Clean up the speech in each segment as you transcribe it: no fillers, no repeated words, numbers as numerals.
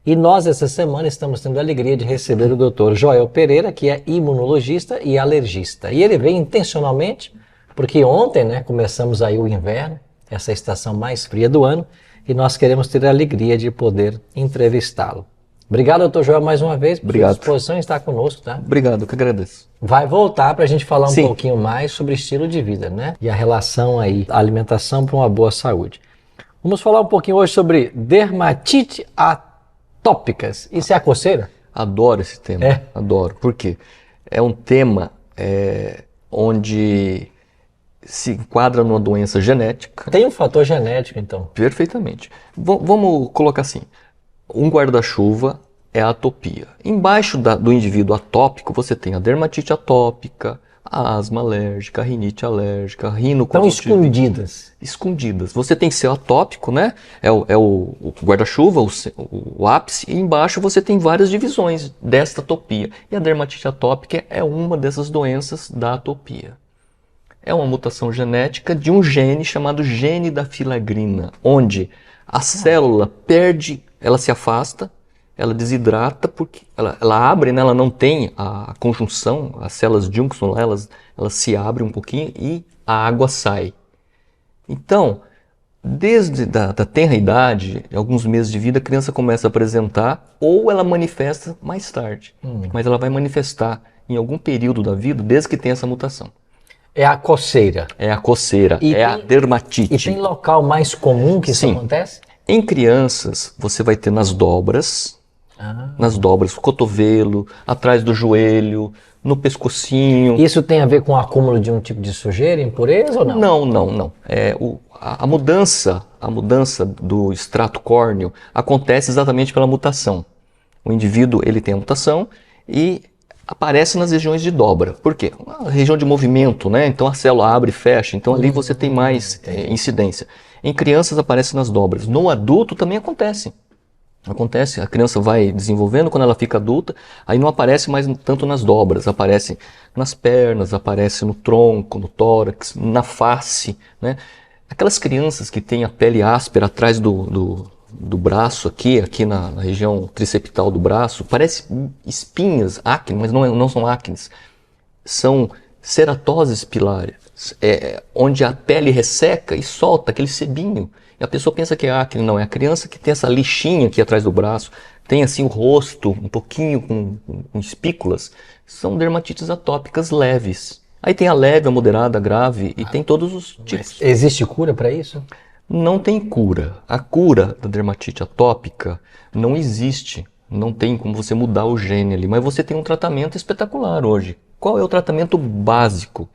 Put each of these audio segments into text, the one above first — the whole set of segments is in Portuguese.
E nós, essa semana, estamos tendo a alegria de receber o Dr. Joel Pereira, que é imunologista e alergista. E ele veio intencionalmente, porque ontem, né, começamos aí o inverno, essa estação mais fria do ano, e nós queremos ter a alegria de poder entrevistá-lo. Obrigado, doutor Joel, mais uma vez, por sua disposição em estar conosco, tá? Obrigado, eu que agradeço. Vai voltar para a gente falar um Sim. pouquinho mais sobre estilo de vida, né? E a relação aí, a alimentação para uma boa saúde. Vamos falar um pouquinho hoje sobre dermatite atópicas. Isso é a coceira? Adoro esse tema, adoro. Por quê? É um tema onde se enquadra numa doença genética. Tem um fator genético, então? Perfeitamente. Vamos colocar assim, um guarda-chuva é a atopia. Embaixo do indivíduo atópico, você tem a dermatite atópica, a asma alérgica, a rinite alérgica, a rinoconjuntivite. Estão escondidas. Escondidas. Você tem seu atópico, né? É o guarda-chuva, o ápice, e embaixo você tem várias divisões desta atopia. E a dermatite atópica é uma dessas doenças da atopia. É uma mutação genética de um gene chamado gene da filagrina, onde a célula perde, ela se afasta, ela desidrata, porque ela abre, né? Ela não tem a conjunção, as células Junction, elas se abrem um pouquinho e a água sai. Então, desde da tenra idade, alguns meses de vida, a criança começa a apresentar, ou ela manifesta mais tarde, mas ela vai manifestar em algum período da vida, desde que tem essa mutação. É a coceira. É a coceira, a dermatite. E tem local mais comum que isso acontece? Em crianças, você vai ter nas dobras, cotovelo, atrás do joelho, no pescocinho. Isso tem a ver com o acúmulo de um tipo de sujeira, impureza ou não? Não. A mudança do extrato córneo acontece exatamente pela mutação. O indivíduo ele tem a mutação e aparece nas regiões de dobra. Por quê? Uma região de movimento, né? Então a célula abre e fecha, então ali você tem mais incidência. Em crianças aparece nas dobras. No adulto também acontece. Acontece, a criança vai desenvolvendo, quando ela fica adulta, aí não aparece mais tanto nas dobras, aparece nas pernas, aparece no tronco, no tórax, na face, né? Aquelas crianças que têm a pele áspera atrás do braço, aqui na região tricepital do braço, parece espinhas, acne, mas não são acnes, são ceratoses pilárias, onde a pele resseca e solta aquele sebinho. E a pessoa pensa que é acne, não, é a criança que tem essa lixinha aqui atrás do braço, tem assim o rosto um pouquinho com espículas, são dermatites atópicas leves. Aí tem a leve, a moderada, a grave e tem todos os tipos. Mas existe cura para isso? Não tem cura. A cura da dermatite atópica não existe. Não tem como você mudar o gene ali, mas você tem um tratamento espetacular hoje. Qual é o tratamento básico?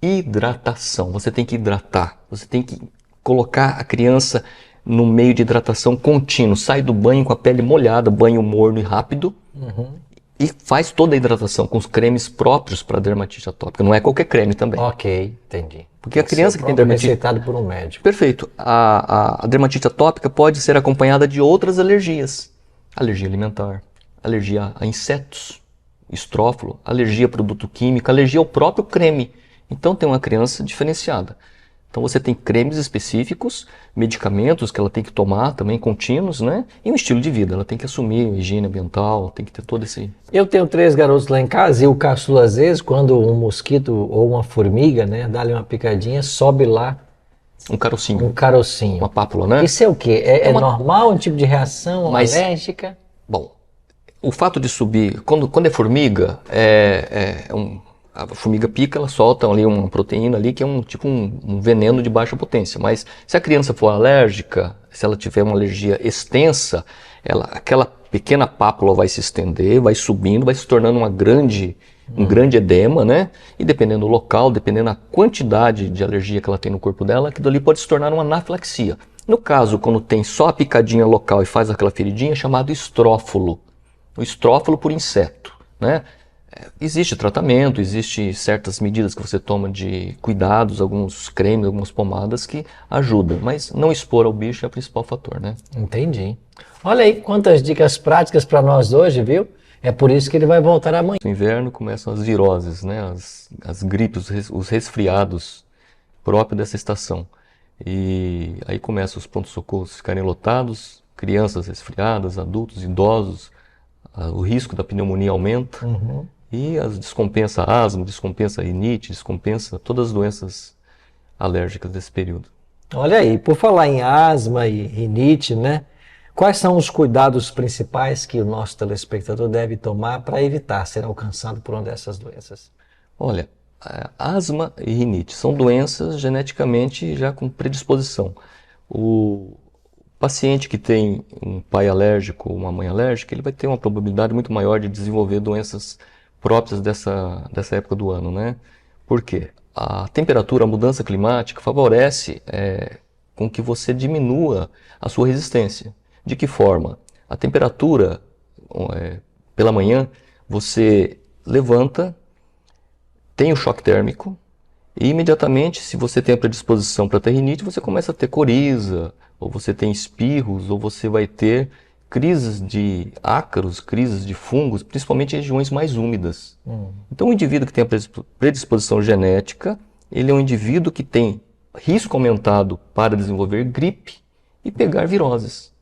Hidratação. Você tem que hidratar, você tem que colocar a criança no meio de hidratação contínuo, sai do banho com a pele molhada, banho morno e rápido, e faz toda a hidratação com os cremes próprios para dermatite atópica. Não é qualquer creme também. Ok, entendi. Porque a criança que tem dermatite... receitado por um médico. Perfeito. A dermatite atópica pode ser acompanhada de outras alergias. Alergia alimentar, alergia a insetos, estrófilo, alergia a produto químico, alergia ao próprio creme. Então tem uma criança diferenciada. Então você tem cremes específicos, medicamentos que ela tem que tomar também contínuos, né? E um estilo de vida, ela tem que assumir higiene ambiental, tem que ter todo esse... Eu tenho 3 garotos lá em casa e o caçula às vezes, quando um mosquito ou uma formiga, né, dá-lhe uma picadinha, sobe lá um carocinho. Um carocinho. Uma pápula, né? Isso é o quê? É normal, um tipo de reação alérgica? Bom, o fato de subir, quando é formiga, a formiga pica, ela solta ali uma proteína ali que é um veneno de baixa potência. Mas se a criança for alérgica, se ela tiver uma alergia extensa, aquela pequena pápula vai se estender, vai subindo, vai se tornando um grande edema, né? E dependendo do local, dependendo da quantidade de alergia que ela tem no corpo dela, aquilo ali pode se tornar uma anafilaxia. No caso, quando tem só a picadinha local e faz aquela feridinha, é chamado estrófilo. O estrófilo por inseto, né? Existe tratamento, existe certas medidas que você toma de cuidados, alguns cremes, algumas pomadas que ajudam, mas não expor ao bicho é o principal fator, né? Entendi. Olha aí quantas dicas práticas para nós hoje, viu? É por isso que ele vai voltar amanhã. No inverno começam as viroses, né? As gripes, os resfriados próprios dessa estação. E aí começam os prontos-socorros ficarem lotados, crianças resfriadas, adultos, idosos, o risco da pneumonia aumenta. E descompensa a asma, descompensa a rinite, descompensa todas as doenças alérgicas desse período. Olha aí, por falar em asma e rinite, né? Quais são os cuidados principais que o nosso telespectador deve tomar para evitar ser alcançado por uma dessas doenças? Olha, asma e rinite são doenças geneticamente já com predisposição. O paciente que tem um pai alérgico ou uma mãe alérgica, ele vai ter uma probabilidade muito maior de desenvolver doenças próprias dessa época do ano, né? Por quê? A temperatura, a mudança climática favorece com que você diminua a sua resistência. De que forma? A temperatura, pela manhã, você levanta, tem o choque térmico, e imediatamente, se você tem a predisposição para ter rinite, você começa a ter coriza, ou você tem espirros, ou você vai ter crises de ácaros, crises de fungos, principalmente em regiões mais úmidas. Então, o indivíduo que tem a predisposição genética, ele é um indivíduo que tem risco aumentado para desenvolver gripe e pegar viroses.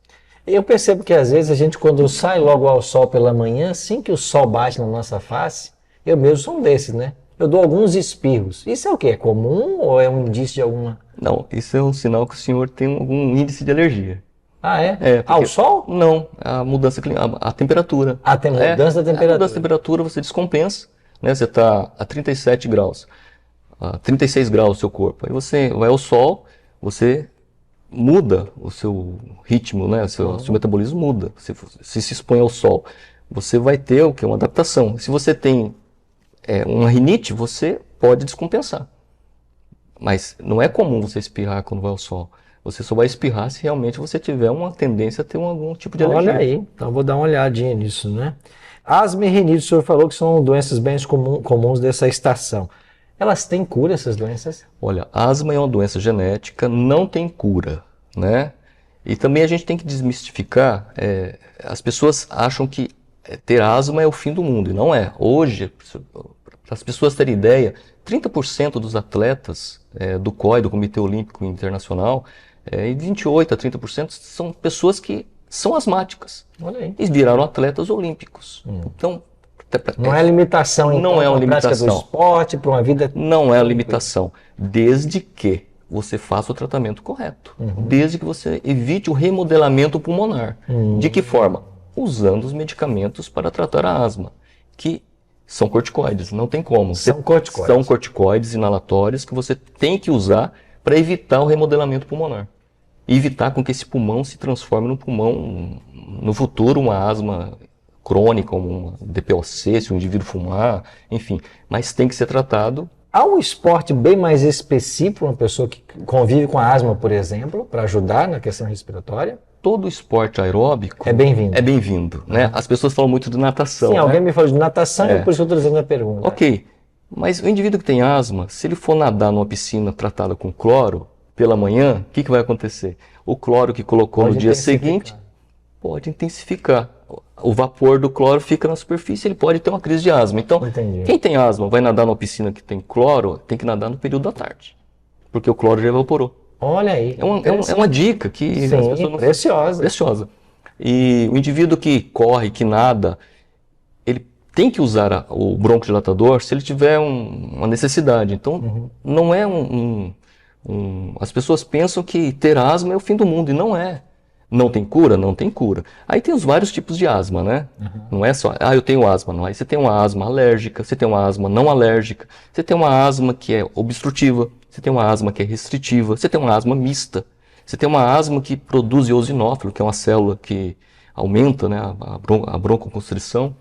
Eu percebo que às vezes a gente, quando sai logo ao sol pela manhã, assim que o sol bate na nossa face, eu mesmo sou um desses, né? Eu dou alguns espirros. Isso é o quê? É comum ou é um indício de alguma... Não, isso é um sinal que o senhor tem algum índice de alergia. Ah, é? Ao sol? Não, a mudança climática, a temperatura. Tem mudança da temperatura. A mudança da temperatura você descompensa, né? Você está a 37 graus, a 36 graus o seu corpo. Aí você vai ao sol, você muda o seu ritmo, né? O seu metabolismo muda. Você se expõe ao sol, você vai ter o quê? Uma adaptação. Se você tem uma rinite, você pode descompensar. Mas não é comum você espirrar quando vai ao sol. Você só vai espirrar se realmente você tiver uma tendência a ter algum tipo de alergia. Olha aí, então vou dar uma olhadinha nisso, né? Asma e rinite, o senhor falou que são doenças bem comuns dessa estação. Elas têm cura, essas doenças? Olha, asma é uma doença genética, não tem cura, né? E também a gente tem que desmistificar, as pessoas acham que ter asma é o fim do mundo, e não é. Hoje, para as pessoas terem ideia, 30% dos atletas do COI, do Comitê Olímpico Internacional, e 28% a 30% são pessoas que são asmáticas. Olha aí. E viraram atletas olímpicos. Então, não é limitação, então, não é uma limitação. Prática do esporte, para uma vida... Não é limitação, desde que você faça o tratamento correto. Desde que você evite o remodelamento pulmonar. De que forma? Usando os medicamentos para tratar a asma, que são corticoides, não tem como. São corticoides. São corticoides inalatórios que você tem que usar para evitar o remodelamento pulmonar. E evitar com que esse pulmão se transforme num pulmão, no futuro, uma asma crônica, como uma DPOC, se o indivíduo fumar, enfim. Mas tem que ser tratado. Há um esporte bem mais específico para uma pessoa que convive com asma, por exemplo, para ajudar na questão respiratória? Todo esporte aeróbico é bem-vindo. É bem-vindo, né? As pessoas falam muito de natação. Sim, né? Alguém me falou de natação, por isso eu estou fazendo a pergunta. Ok, mas o indivíduo que tem asma, se ele for nadar numa piscina tratada com cloro pela manhã, o que vai acontecer? O cloro que colocou no dia seguinte pode intensificar. O vapor do cloro fica na superfície, ele pode ter uma crise de asma. Então, quem tem asma vai nadar numa piscina que tem cloro, tem que nadar no período da tarde, porque o cloro já evaporou. Olha aí. É uma dica que Sim, as pessoas não... Preciosa. E o indivíduo que corre, que nada, ele tem que usar o broncodilatador se ele tiver uma necessidade. Então, não é as pessoas pensam que ter asma é o fim do mundo, e não é. Não tem cura? Não tem cura. Aí tem os vários tipos de asma, né? Não é só, eu tenho asma. Não. Aí você tem uma asma alérgica, você tem uma asma não alérgica, você tem uma asma que é obstrutiva, você tem uma asma que é restritiva, você tem uma asma mista, você tem uma asma que produz eosinófilo, que é uma célula que aumenta, né, a broncoconstrição.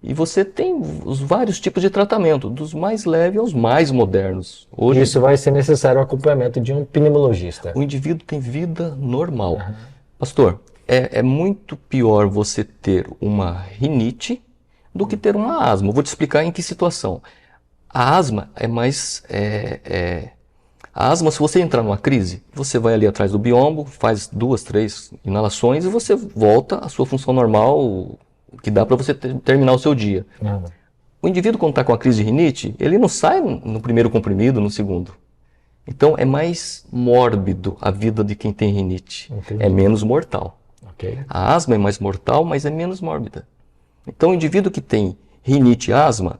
E você tem os vários tipos de tratamento, dos mais leves aos mais modernos. Hoje, isso vai ser necessário o acompanhamento de um pneumologista. O indivíduo tem vida normal. Pastor, é muito pior você ter uma rinite do que ter uma asma. Eu vou te explicar em que situação. A asma é mais... A asma, se você entrar numa crise, você vai ali atrás do biombo, faz 2, 3 inalações e você volta à sua função normal, que dá para você terminar o seu dia. O indivíduo, quando está com a crise de rinite, ele não sai no primeiro comprimido, no segundo. Então, é mais mórbido a vida de quem tem rinite. É menos mortal. Ok. A asma é mais mortal, mas é menos mórbida. Então, o indivíduo que tem rinite e asma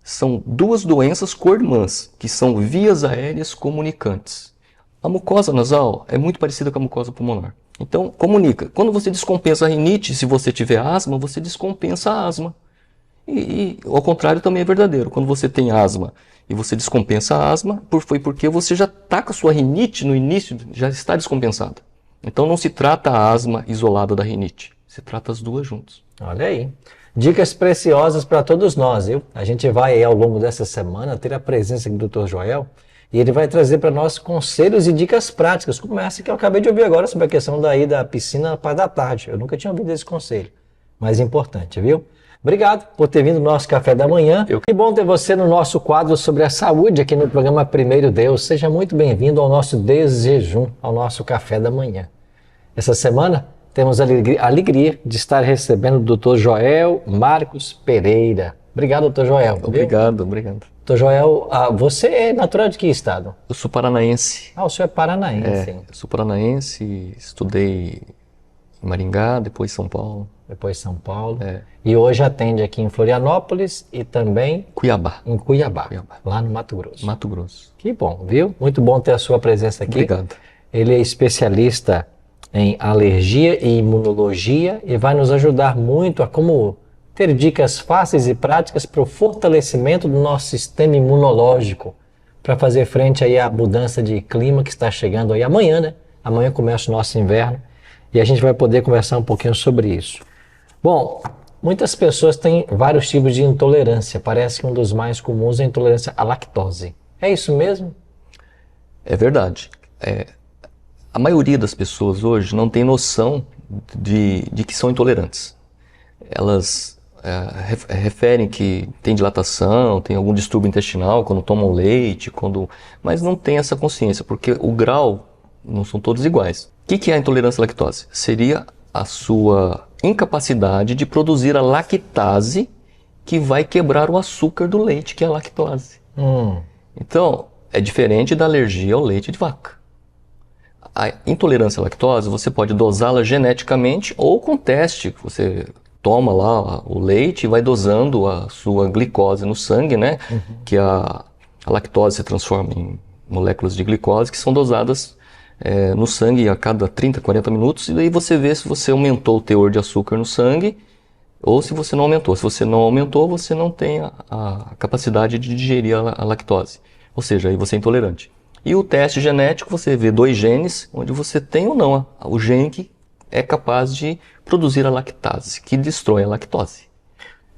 são duas doenças co-irmãs, que são vias aéreas comunicantes. A mucosa nasal é muito parecida com a mucosa pulmonar. Então, comunica. Quando você descompensa a rinite, se você tiver asma, você descompensa a asma. E ao contrário também é verdadeiro. Quando você tem asma e você descompensa a asma, foi porque você já está com a sua rinite no início, já está descompensada. Então não se trata a asma isolada da rinite, se trata as duas juntas. Olha aí. Dicas preciosas para todos nós, viu? A gente vai aí, ao longo dessa semana ter a presença aqui do Dr. Joel e ele vai trazer para nós conselhos e dicas práticas, como essa que eu acabei de ouvir agora sobre a questão daí da piscina na parte da tarde. Eu nunca tinha ouvido esse conselho, mas importante, viu? Obrigado por ter vindo no nosso Café da Manhã. Que bom ter você no nosso quadro sobre a saúde aqui no programa Primeiro Deus. Seja muito bem-vindo ao nosso Desjejum, ao nosso Café da Manhã. Essa semana temos a alegria de estar recebendo o Dr. Joel Marcos Pereira. Obrigado, Dr. Joel. Obrigado, obrigado. Dr. Joel, você é natural de que estado? Eu sou paranaense. O senhor é paranaense. Eu sou paranaense, estudei em Maringá, depois São Paulo. Depois São Paulo. E hoje atende aqui em Florianópolis e também Cuiabá. Em Cuiabá, lá no Mato Grosso. Mato Grosso. Que bom, viu? Muito bom ter a sua presença aqui. Obrigado. Ele é especialista em alergia e imunologia e vai nos ajudar muito a como ter dicas fáceis e práticas para o fortalecimento do nosso sistema imunológico para fazer frente aí à mudança de clima que está chegando aí amanhã, né? Amanhã começa o nosso inverno e a gente vai poder conversar um pouquinho sobre isso. Bom, muitas pessoas têm vários tipos de intolerância. Parece que um dos mais comuns é a intolerância à lactose. É isso mesmo? É verdade. A maioria das pessoas hoje não tem noção de que são intolerantes. Elas referem que tem dilatação, tem algum distúrbio intestinal quando tomam leite, mas não tem essa consciência, porque o grau não são todos iguais. O que é a intolerância à lactose? Seria a sua incapacidade de produzir a lactase que vai quebrar o açúcar do leite, que é a lactose. Então, é diferente da alergia ao leite de vaca. A intolerância à lactose, você pode dosá-la geneticamente ou com teste. Você toma lá o leite e vai dosando a sua glicose no sangue, né? Que a lactose se transforma em moléculas de glicose que são dosadas no sangue a cada 30, 40 minutos, e daí você vê se você aumentou o teor de açúcar no sangue ou se você não aumentou. Se você não aumentou, você não tem a capacidade de digerir a lactose, ou seja, aí você é intolerante. E o teste genético, você vê 2 genes, onde você tem ou não o gene que é capaz de produzir a lactase, que destrói a lactose.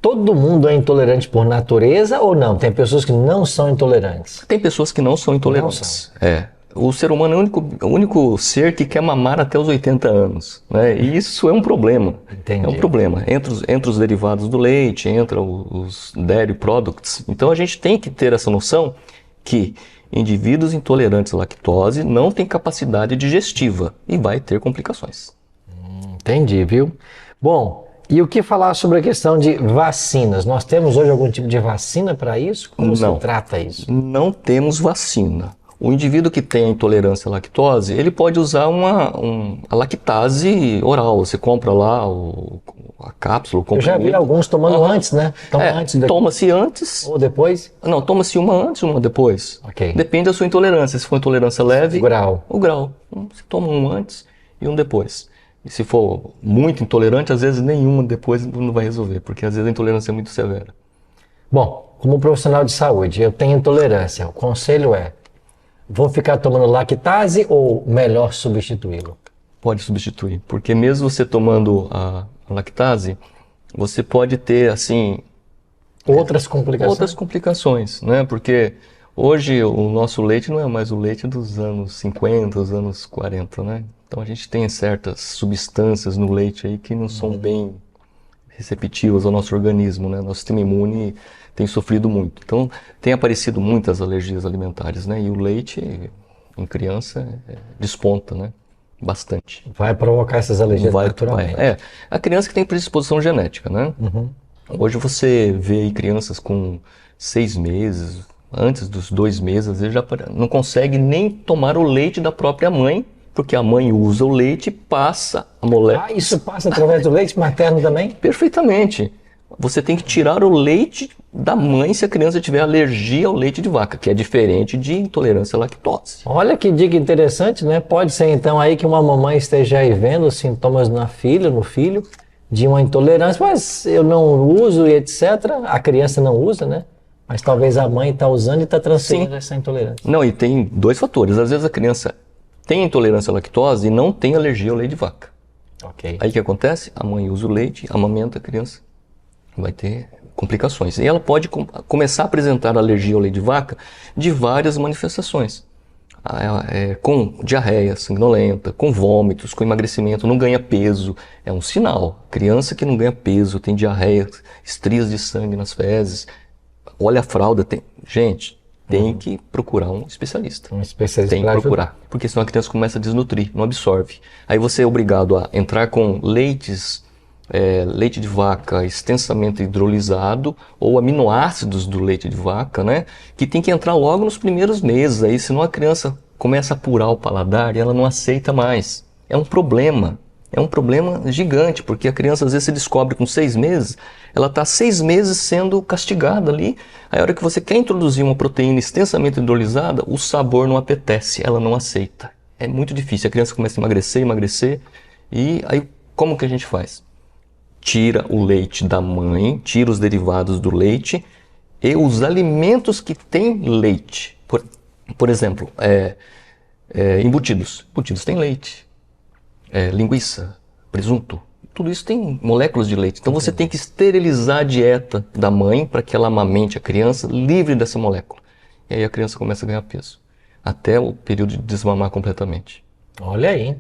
Todo mundo é intolerante por natureza ou não? Tem pessoas que não são intolerantes? Tem pessoas que não são intolerantes. Não são. O ser humano é o único ser que quer mamar até os 80 anos, né? E isso é um problema. Entendi. É um problema. Entre os derivados do leite, entra os dairy products. Então a gente tem que ter essa noção que indivíduos intolerantes à lactose não têm capacidade digestiva e vai ter complicações. Entendi, viu? Bom, e o que falar sobre a questão de vacinas? Nós temos hoje algum tipo de vacina para isso? Como se trata isso? Não temos vacina. O indivíduo que tem a intolerância à lactose, ele pode usar a lactase oral. Você compra lá a cápsula, o comprimido. Eu já vi alguns tomando antes, né? Toma-se antes. Ou depois? Não, toma-se uma antes, uma depois. Ok. Depende da sua intolerância. Se for intolerância leve, o grau. Você toma um antes e um depois. E se for muito intolerante, às vezes nenhuma depois não vai resolver, porque às vezes a intolerância é muito severa. Bom, como profissional de saúde, eu tenho intolerância. O conselho é: vou ficar tomando lactase ou melhor substituí-lo? Pode substituir, porque mesmo você tomando a lactase, você pode ter, assim... Outras complicações? Outras complicações, né? Porque hoje o nosso leite não é mais o leite dos anos 50, dos anos 40, né? Então a gente tem certas substâncias no leite aí que não são bem receptivas ao nosso organismo, né? Nosso sistema imune tem sofrido muito. Então tem aparecido muitas alergias alimentares, né? E o leite em criança desponta, né? Bastante. Vai provocar essas alergias naturalmente. A criança que tem predisposição genética, né? Hoje você vê aí crianças com 6 meses, antes dos 2 meses, às vezes já não consegue nem tomar o leite da própria mãe, porque a mãe usa o leite e passa a molécula. Ah, isso passa através do leite materno também? Perfeitamente. Você tem que tirar o leite da mãe se a criança tiver alergia ao leite de vaca, que é diferente de intolerância à lactose. Olha que dica interessante, né? Pode ser então aí que uma mamãe esteja aí vendo os sintomas na filha, no filho, de uma intolerância, mas eu não uso e etc. A criança não usa, né? Mas talvez a mãe está usando e está transferindo essa intolerância. Não, e tem dois fatores. Às vezes a criança tem intolerância à lactose e não tem alergia ao leite de vaca. Ok. Aí o que acontece? A mãe usa o leite, amamenta a criança, vai ter complicações. E ela pode começar a apresentar alergia ao leite de vaca de várias manifestações. Com diarreia sanguinolenta, com vômitos, com emagrecimento, não ganha peso. É um sinal. Criança que não ganha peso, tem diarreia, estrias de sangue nas fezes, olha a fralda. Gente, tem que procurar um especialista. Um especialista tem que procurar, porque senão a criança começa a desnutrir, não absorve. Aí você é obrigado a entrar com leite de vaca extensamente hidrolisado ou aminoácidos do leite de vaca, né? Que tem que entrar logo nos primeiros meses, aí senão a criança começa a apurar o paladar e ela não aceita mais. É um problema gigante, porque a criança às vezes se descobre com 6 meses, ela está 6 meses sendo castigada ali, aí a hora que você quer introduzir uma proteína extensamente hidrolisada, o sabor não apetece, ela não aceita. É muito difícil, a criança começa a emagrecer, e aí como que a gente faz? Tira o leite da mãe, tira os derivados do leite e os alimentos que têm leite. Por exemplo, embutidos. Embutidos têm leite. Linguiça, presunto. Tudo isso tem moléculas de leite. Então você tem que esterilizar a dieta da mãe para que ela amamente a criança livre dessa molécula. E aí a criança começa a ganhar peso. Até o período de desmamar completamente. Olha aí.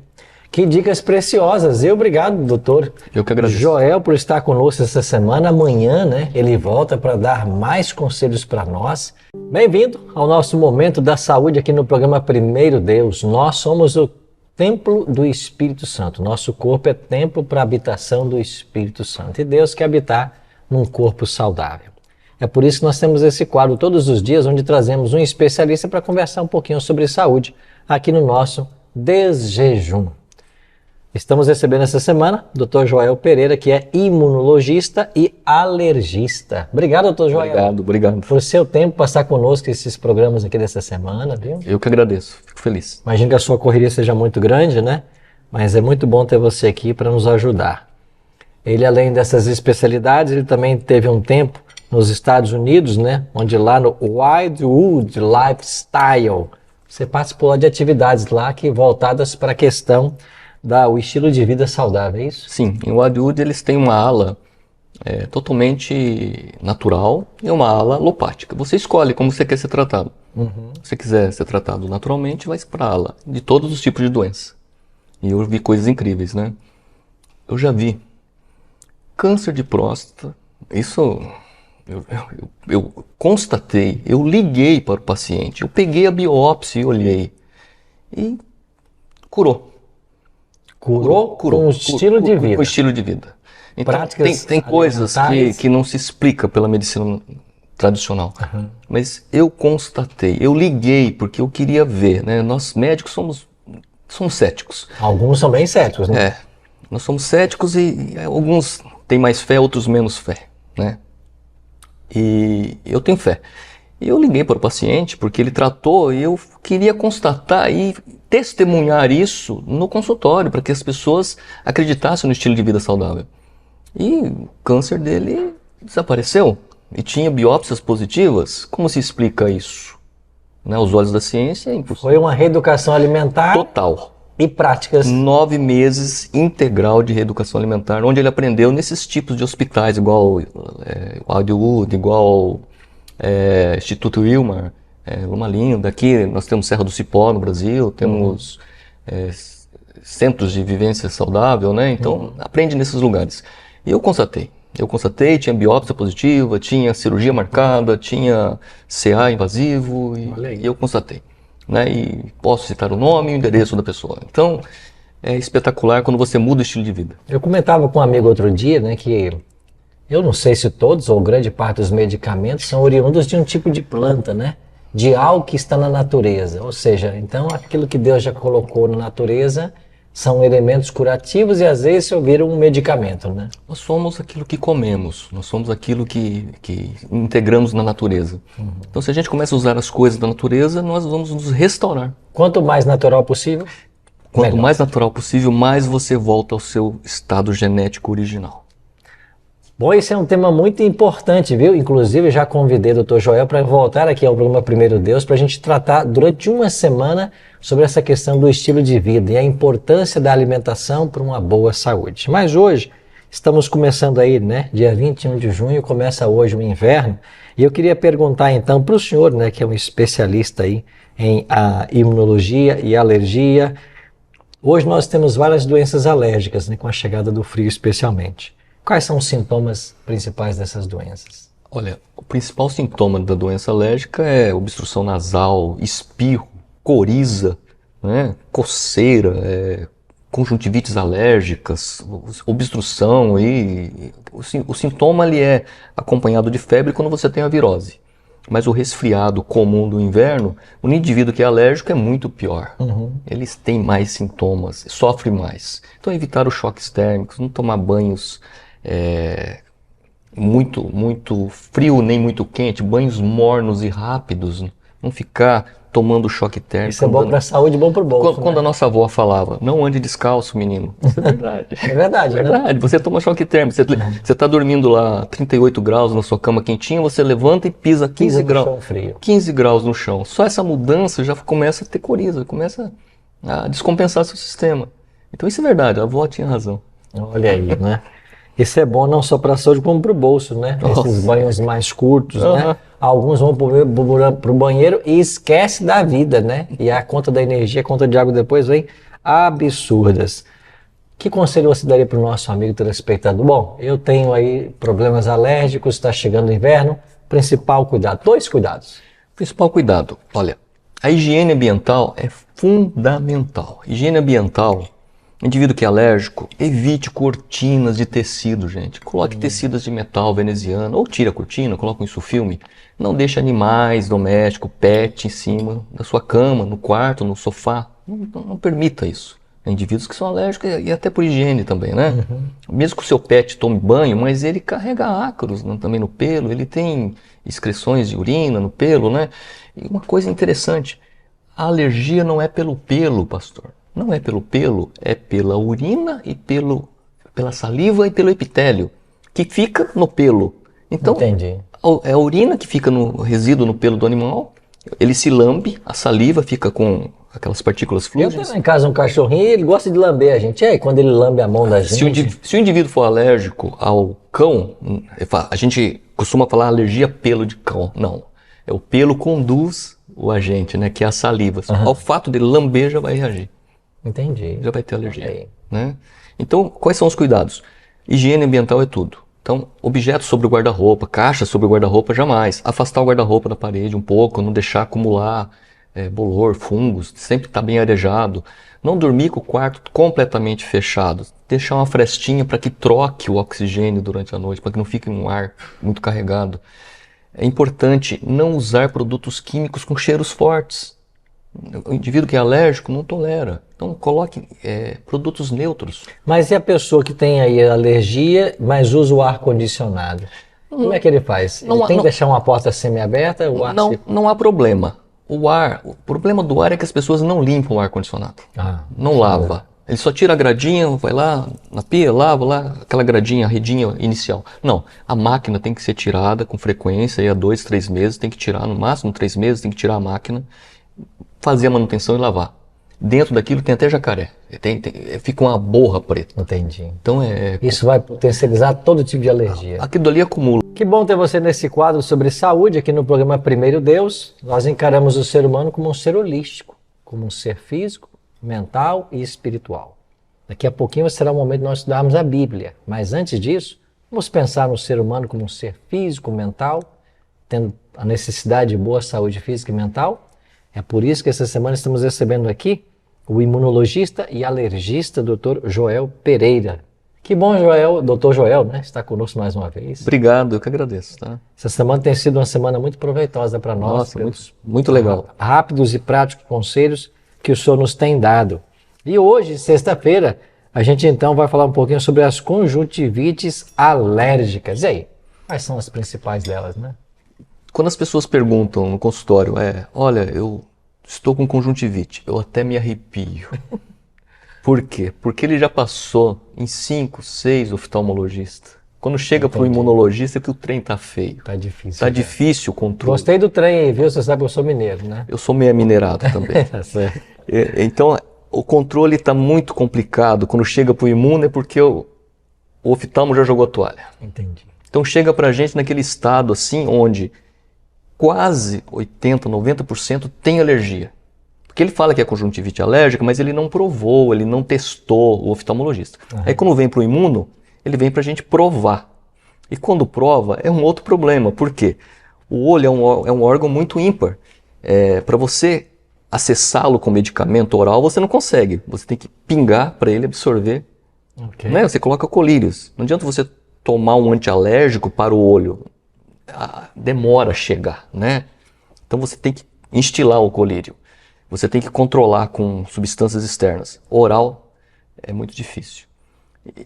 Que dicas preciosas. E obrigado, doutor. Eu que agradeço. Joel, por estar conosco essa semana. Amanhã, né, ele volta para dar mais conselhos para nós. Bem-vindo ao nosso Momento da Saúde aqui no programa Primeiro Deus. Nós somos o templo do Espírito Santo. Nosso corpo é templo para a habitação do Espírito Santo. E Deus quer habitar num corpo saudável. É por isso que nós temos esse quadro todos os dias, onde trazemos um especialista para conversar um pouquinho sobre saúde aqui no nosso Desjejum. Estamos recebendo essa semana o Dr. Joel Pereira, que é imunologista e alergista. Obrigado, Dr. Joel. Obrigado. Por seu tempo, passar conosco esses programas aqui dessa semana, viu? Eu que agradeço, fico feliz. Imagino que a sua correria seja muito grande, né? Mas é muito bom ter você aqui para nos ajudar. Ele, além dessas especialidades, ele também teve um tempo nos Estados Unidos, né? Onde lá no Wildwood Lifestyle, você participou de atividades lá que voltadas para a questão o estilo de vida saudável, é isso? Sim, em Wildwood eles têm uma ala totalmente natural e uma ala alopática. Você escolhe como você quer ser tratado. Se você quiser ser tratado naturalmente, vai para a ala de todos os tipos de doença. E eu vi coisas incríveis, né? Eu já vi câncer de próstata, isso eu constatei, eu liguei para o paciente, eu peguei a biópsia e olhei e curou. Curou com o estilo de vida. Com o estilo de vida. Então, Práticas tem coisas que não se explica pela medicina tradicional. Mas eu constatei, eu liguei porque eu queria ver, né? Nós médicos somos céticos. Alguns são bem céticos, né? Nós somos céticos e alguns têm mais fé, outros menos fé, né? E eu tenho fé. E eu liguei para o paciente porque ele tratou e eu queria constatar e testemunhar isso no consultório para que as pessoas acreditassem no estilo de vida saudável. E o câncer dele desapareceu e tinha biópsias positivas. Como se explica isso? Né? Aos olhos da ciência é impossível. Foi uma reeducação alimentar total. E práticas. 9 meses integral de reeducação alimentar, onde ele aprendeu nesses tipos de hospitais, igual Wildwood, igual Instituto Wilmar, Loma Linda. Aqui nós temos Serra do Cipó no Brasil, temos centros de vivência saudável, né? Então aprende nesses lugares. E eu constatei, tinha biópsia positiva, tinha cirurgia marcada, tinha CA invasivo, e eu constatei. Né? E posso citar o nome e o endereço da pessoa. Então, é espetacular quando você muda o estilo de vida. Eu comentava com um amigo outro dia, né, que eu não sei se todos ou grande parte dos medicamentos são oriundos de um tipo de planta, né? de algo que está na natureza. Ou seja, então aquilo que Deus já colocou na natureza são elementos curativos e às vezes isso vira um medicamento, né? Nós somos aquilo que comemos, nós somos aquilo que integramos na natureza. Então, se a gente começa a usar as coisas da natureza, nós vamos nos restaurar. Quanto mais natural possível, Quanto melhor. mais natural possível, mais você volta ao seu estado genético original. Bom, esse é um tema muito importante, viu? Inclusive, já convidei o Dr. Joel para voltar aqui ao programa Primeiro Deus para a gente tratar durante uma semana sobre essa questão do estilo de vida e a importância da alimentação para uma boa saúde. Mas hoje, estamos começando aí, né? Dia 21 de junho, começa hoje o inverno. E eu queria perguntar então para o senhor, né, que é um especialista aí em imunologia e alergia. Hoje nós temos várias doenças alérgicas, né, com a chegada do frio especialmente. Quais são os sintomas principais dessas doenças? Olha, o principal sintoma da doença alérgica é obstrução nasal, espirro, coriza, né, coceira, conjuntivites alérgicas, obstrução e o sintoma ele é acompanhado de febre quando você tem a virose. Mas o resfriado comum do inverno, o indivíduo que é alérgico é muito pior. Eles têm mais sintomas, sofrem mais. Então evitar os choques térmicos, não tomar banhos muito frio nem muito quente, banhos mornos e rápidos, não ficar tomando choque térmico. Isso é bom para a saúde e bom para o bolso. Quando a nossa avó falava, não ande descalço, menino. Isso é verdade. É verdade, É verdade. Você toma choque térmico. Você está dormindo lá 38 graus na sua cama quentinha, você levanta e pisa 15 graus. Chão frio. 15 graus no chão. Só essa mudança já começa a ter coriza, começa a descompensar seu sistema. Então isso é verdade, a avó tinha razão. Olha aí, né? Isso é bom não só para a saúde, como para o bolso, né? Nossa. Esses banhos mais curtos, né? Alguns vão para o banheiro e esquece da vida, né? E a conta da energia, a conta de água depois vem absurdas. Que conselho você daria para o nosso amigo telespectador? Bom, eu tenho aí problemas alérgicos, está chegando o inverno. Principal cuidado, 2 cuidados. Principal cuidado, olha, a higiene ambiental é fundamental. Higiene ambiental, indivíduo que é alérgico, evite cortinas de tecido, gente. Coloque tecidos de metal veneziano, ou tire a cortina, coloque um insufilme. Não deixe animais domésticos, pet em cima da sua cama, no quarto, no sofá. Não permita isso. Indivíduos que são alérgicos e até por higiene também, né? Mesmo que o seu pet tome banho, mas ele carrega ácaros, né, também no pelo, ele tem excreções de urina no pelo, né? E uma coisa interessante, a alergia não é pelo pelo, pastor. Não é pelo pelo, é pela urina e pela saliva e pelo epitélio, que fica no pelo. Então, Entendi. é a urina que fica no resíduo no pelo do animal, ele se lambe, a saliva fica com aquelas partículas Eu fluidas. tenho em casa um cachorrinho e ele gosta de lamber a gente. E aí, quando ele lambe a mão da gente... Se o indivíduo for alérgico ao cão, a gente costuma falar alergia a pelo de cão. Não, é o pelo conduz o agente, né, que é a saliva. Ao fato dele lamber, já vai reagir. Entendi. Já vai ter alergia. Aí. Né? Então, quais são os cuidados? Higiene ambiental é tudo. Então, objetos sobre o guarda-roupa, caixas sobre o guarda-roupa, jamais. Afastar o guarda-roupa da parede um pouco, não deixar acumular bolor, fungos, sempre estar bem arejado. Não dormir com o quarto completamente fechado. Deixar uma frestinha para que troque o oxigênio durante a noite, para que não fique um ar muito carregado. É importante não usar produtos químicos com cheiros fortes. O indivíduo que é alérgico não tolera. Então coloque produtos neutros. Mas e a pessoa que tem aí alergia, mas usa o ar-condicionado? Como é que ele faz? Ele tem que deixar uma porta semi-aberta? Não há problema. O problema do ar é que as pessoas não limpam o ar-condicionado. Não lava. Ele só tira a gradinha, vai lá na pia, lava lá aquela gradinha, a redinha inicial. Não, a máquina tem que ser tirada com frequência, aí a 2, 3 meses, tem que tirar, no máximo 3 meses, tem que tirar a máquina, fazer a manutenção e lavar. Dentro daquilo tem até jacaré, fica uma borra preta. Entendi. Então Isso vai potencializar todo tipo de alergia. aquilo ali acumula. Que bom ter você nesse quadro sobre saúde, aqui no programa Primeiro Deus. Nós encaramos o ser humano como um ser holístico, como um ser físico, mental e espiritual. Daqui a pouquinho será o momento de nós estudarmos a Bíblia. Mas antes disso, vamos pensar no ser humano como um ser físico, mental, tendo a necessidade de boa saúde física e mental. É por isso que essa semana estamos recebendo aqui o imunologista e alergista Dr. Joel Pereira, Que bom, Joel, doutor Joel, né? Está conosco mais uma vez. Obrigado, eu que agradeço. Tá? Essa semana tem sido uma semana muito proveitosa para nós. Nossa, muito legal. Rápidos e práticos conselhos que o senhor nos tem dado. E hoje, sexta-feira, a gente então vai falar um pouquinho sobre as conjuntivites alérgicas. E aí, quais são as principais delas, né? Quando as pessoas perguntam no consultório, olha, eu estou com conjuntivite, eu até me arrepio. Por quê? Porque ele já passou em 5, 6 oftalmologistas. Quando chega para o imunologista, é que o trem tá feio. Tá difícil. Tá difícil o controle. Gostei do trem aí, viu? Você sabe que eu sou mineiro, né? Eu sou meio minerado também. Tá certo. Então, o controle está muito complicado. Quando chega para o imuno é porque o oftalmo já jogou a toalha. Entendi. Então chega para a gente naquele estado assim, onde quase 80%, 90% tem alergia. Porque ele fala que é conjuntivite alérgica, mas ele não provou, ele não testou o oftalmologista. Aí quando vem para o imuno, ele vem para a gente provar. E quando prova, é um outro problema. Por quê? O olho é um órgão muito ímpar. Para você acessá-lo com medicamento oral, você não consegue. Você tem que pingar para ele absorver. Okay. Né? Você coloca colírios. Não adianta você tomar um antialérgico para o olho. Demora a chegar, né? Então você tem que instilar o colírio. Você tem que controlar com substâncias externas. Oral é muito difícil.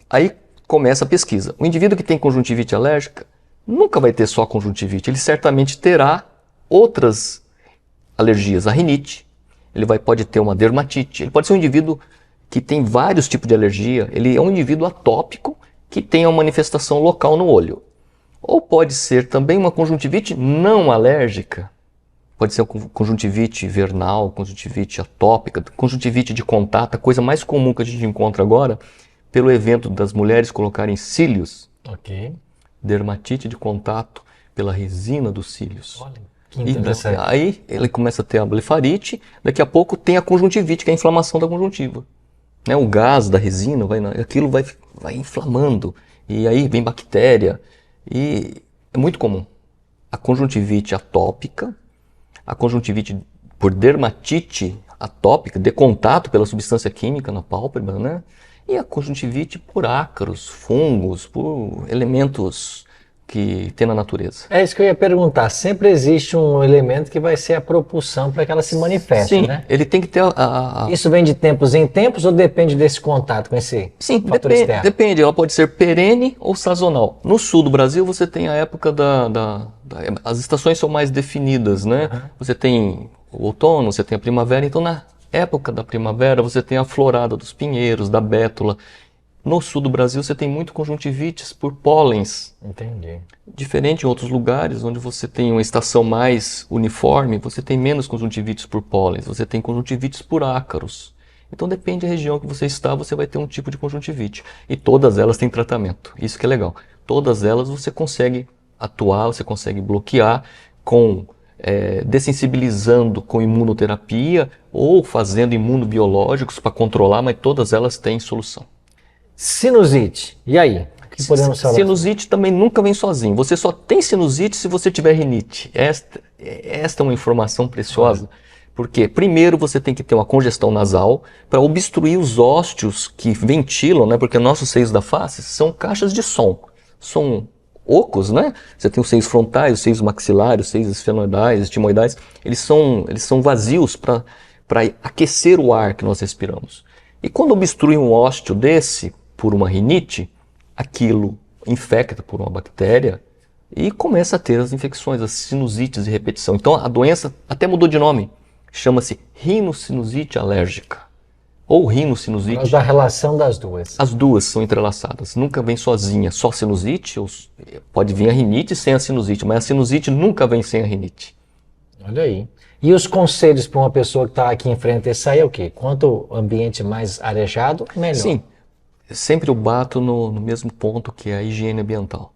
Aí começa a pesquisa. O indivíduo que tem conjuntivite alérgica nunca vai ter só conjuntivite. Ele certamente terá outras alergias. A rinite, pode ter uma dermatite. Ele pode ser um indivíduo que tem vários tipos de alergia. Ele é um indivíduo atópico que tem uma manifestação local no olho. Ou pode ser também uma conjuntivite não alérgica. Pode ser conjuntivite vernal, conjuntivite atópica, conjuntivite de contato, a coisa mais comum que a gente encontra agora, pelo evento das mulheres colocarem cílios. Ok. Dermatite de contato pela resina dos cílios. Olha, que interessante. Aí ele começa a ter a blefarite, daqui a pouco tem a conjuntivite, que é a inflamação da conjuntiva. Né? O gás da resina, aquilo vai inflamando, e aí vem bactéria, e é muito comum. A conjuntivite atópica, a conjuntivite por dermatite atópica, de contato pela substância química na pálpebra, né? E a conjuntivite por ácaros, fungos, por elementos que tem na natureza. É isso que eu ia perguntar. Sempre existe um elemento que vai ser a propulsão para que ela se manifeste, Sim, né? ele tem que ter Isso vem de tempos em tempos ou depende desse contato com esse fator externo? Depende. Ela pode ser perene ou sazonal. No sul do Brasil você tem a época as estações são mais definidas, né? Uhum. Você tem o outono, você tem a primavera, então na época da primavera você tem a florada dos pinheiros, da bétula. No sul do Brasil você tem muito conjuntivites por pólens. Entendi. Diferente em outros lugares, onde você tem uma estação mais uniforme, você tem menos conjuntivites por pólens, você tem conjuntivites por ácaros. Então depende da região que você está, você vai ter um tipo de conjuntivite. E todas elas têm tratamento, isso que é legal. Todas elas você consegue atuar, você consegue bloquear com dessensibilizando com imunoterapia ou fazendo imunobiológicos para controlar, mas todas elas têm solução. Sinusite, e aí? O que podemos falar? Sinusite também nunca vem sozinho. Você só tem sinusite se você tiver rinite. Esta é uma informação preciosa. Porque, primeiro, você tem que ter uma congestão nasal para obstruir os ósteos que ventilam, né? Porque nossos seios da face são caixas de som. São ocos, né? Você tem os seios frontais, os seios maxilares, os seios esfenoidais, estimoidais. Eles são vazios para aquecer o ar que nós respiramos. E quando obstrui um ósteo desse por uma rinite, aquilo infecta por uma bactéria e começa a ter as infecções, as sinusites de repetição. Então a doença até mudou de nome, chama-se rinocinusite alérgica ou rinocinusite. Mas da relação das duas. As duas são entrelaçadas, nunca vem sozinha, só sinusite, pode vir a rinite sem a sinusite, mas a sinusite nunca vem sem a rinite. Olha aí. E os conselhos para uma pessoa que está aqui em frente a isso aí é o quê? Quanto o ambiente mais arejado, melhor. Sim. Sempre eu bato no mesmo ponto, que é a higiene ambiental.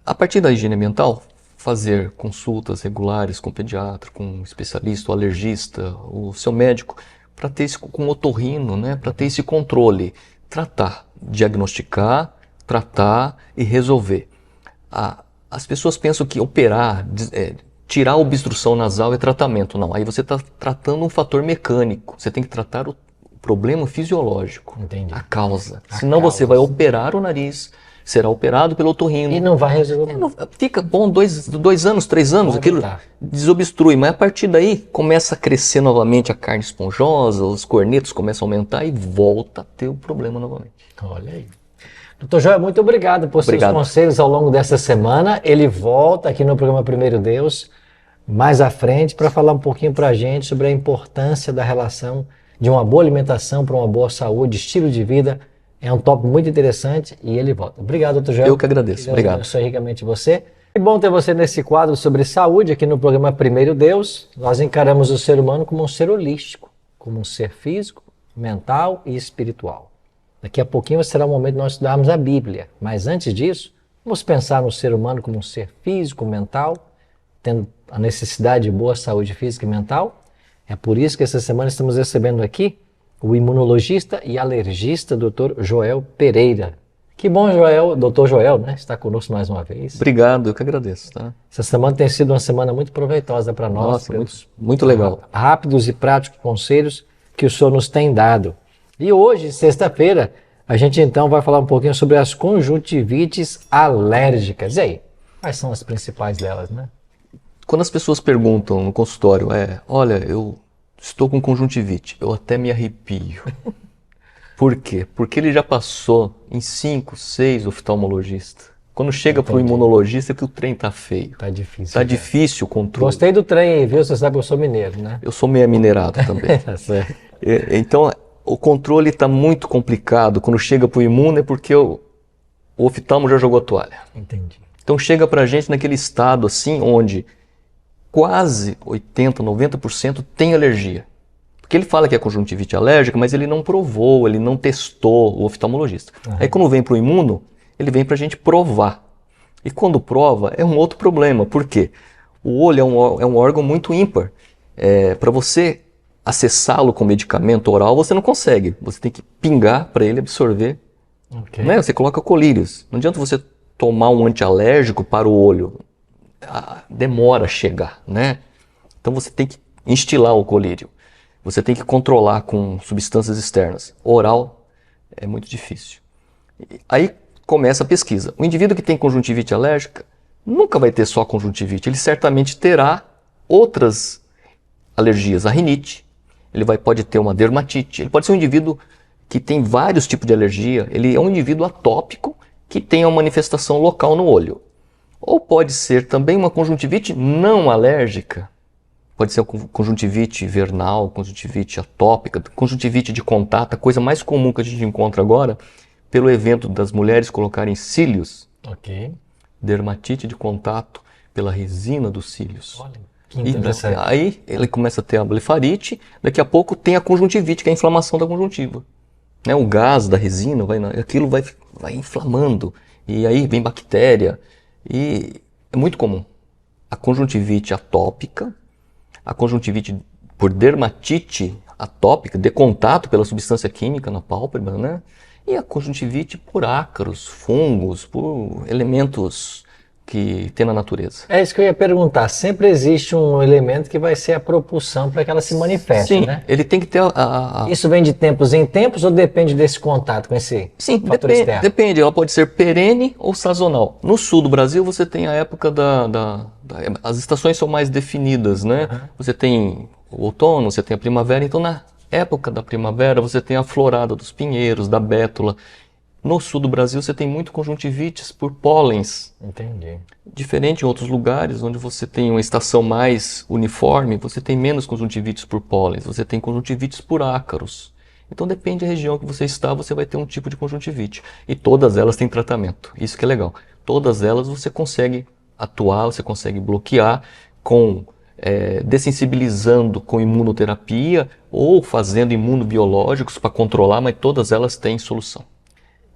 A partir da higiene ambiental, fazer consultas regulares com o pediatra, com um especialista, o alergista, o seu médico, para ter esse, com o otorrino, né, para ter esse controle. Tratar, diagnosticar, tratar e resolver. As pessoas pensam que operar, tirar a obstrução nasal é tratamento. Não, aí você está tratando um fator mecânico. Você tem que tratar o problema fisiológico, Entendi. a causa. A Senão causa. você vai operar o nariz, será operado pelo otorrino. E não vai resolver. Fica bom 2 anos, 3 anos, Vai aquilo voltar. desobstrui, mas a partir daí começa a crescer novamente a carne esponjosa, os cornetos começam a aumentar e volta a ter o problema novamente. Olha aí. Doutor Joel, muito obrigado por seus Obrigado. conselhos ao longo dessa semana. Ele volta aqui no programa Primeiro Deus, mais à frente, para falar um pouquinho para a gente sobre a importância da relação de uma boa alimentação para uma boa saúde, estilo de vida. É um tópico muito interessante e ele volta. Obrigado, doutor Joel. Eu que agradeço. Que Deus Obrigado. abençoe ricamente você. Que bom ter você nesse quadro sobre saúde aqui no programa Primeiro Deus. Nós encaramos o ser humano como um ser holístico, como um ser físico, mental e espiritual. Daqui a pouquinho será o momento de nós estudarmos a Bíblia. Mas antes disso, vamos pensar no ser humano como um ser físico, mental, tendo a necessidade de boa saúde física e mental. É por isso que essa semana estamos recebendo aqui o imunologista e alergista Dr. Joel Pereira. Que bom, Joel, Dr. Joel, né? Está conosco mais uma vez. Obrigado, eu que agradeço. Tá? Essa semana tem sido uma semana muito proveitosa para nós. Nossa, pelos muito legal. rápidos e práticos conselhos que o senhor nos tem dado. E hoje, sexta-feira, a gente então vai falar um pouquinho sobre as conjuntivites alérgicas. E aí, quais são as principais delas, né? Quando as pessoas perguntam no consultório, olha, eu estou com conjuntivite, eu até me arrepio. Por quê? Porque ele já passou em 5, 6 oftalmologistas. Quando chega para o imunologista é que o trem tá feio. Tá difícil. Tá difícil o controle. Gostei do trem aí, viu? Você sabe que eu sou mineiro, né? Eu sou meio minerado também. Tá certo. Então, o controle está muito complicado. Quando chega para o imuno é porque o oftalmo já jogou a toalha. Entendi. Então chega para a gente naquele estado assim, onde quase 80%, 90% tem alergia. Porque ele fala que é conjuntivite alérgica, mas ele não provou, ele não testou, o oftalmologista. Aí quando vem para o imuno, ele vem para a gente provar. E quando prova, é um outro problema. Por quê? O olho é um órgão muito ímpar. Para você acessá-lo com medicamento oral, você não consegue. Você tem que pingar para ele absorver. Okay. Né? Você coloca colírios. Não adianta você tomar um antialérgico para o olho. Demora a chegar, né? Então você tem que instilar o colírio. Você tem que controlar com substâncias externas. Oral é muito difícil. Aí começa a pesquisa. O indivíduo que tem conjuntivite alérgica nunca vai ter só conjuntivite. Ele certamente terá outras alergias. A rinite, pode ter uma dermatite. Ele pode ser um indivíduo que tem vários tipos de alergia. Ele é um indivíduo atópico que tem uma manifestação local no olho. Ou pode ser também uma conjuntivite não alérgica. Pode ser conjuntivite vernal, conjuntivite atópica, conjuntivite de contato, a coisa mais comum que a gente encontra agora, pelo evento das mulheres colocarem cílios. Ok. Dermatite de contato pela resina dos cílios. Olha, que interessante. Aí ele começa a ter a blefarite, daqui a pouco tem a conjuntivite, que é a inflamação da conjuntiva. Né? O gás da resina, aquilo vai inflamando, e aí vem bactéria, e é muito comum. A conjuntivite atópica, a conjuntivite por dermatite atópica, de contato pela substância química na pálpebra, né? E a conjuntivite por ácaros, fungos, por elementos que tem na natureza. É isso que eu ia perguntar. Sempre existe um elemento que vai ser a propulsão para que ela se manifeste, Sim, né? ele tem que ter Isso vem de tempos em tempos ou depende desse contato com esse fator externo? Depende. Ela pode ser perene ou sazonal. No sul do Brasil você tem a época as estações são mais definidas, né? Uhum. Você tem o outono, você tem a primavera, então na época da primavera você tem a florada dos pinheiros, da bétula. No sul do Brasil você tem muito conjuntivites por pólens. Entendi. Diferente em outros lugares, onde você tem uma estação mais uniforme, você tem menos conjuntivites por pólens, você tem conjuntivites por ácaros. Então depende da região que você está, você vai ter um tipo de conjuntivite. E todas elas têm tratamento, isso que é legal. Todas elas você consegue atuar, você consegue bloquear com dessensibilizando com imunoterapia ou fazendo imunobiológicos para controlar, mas todas elas têm solução.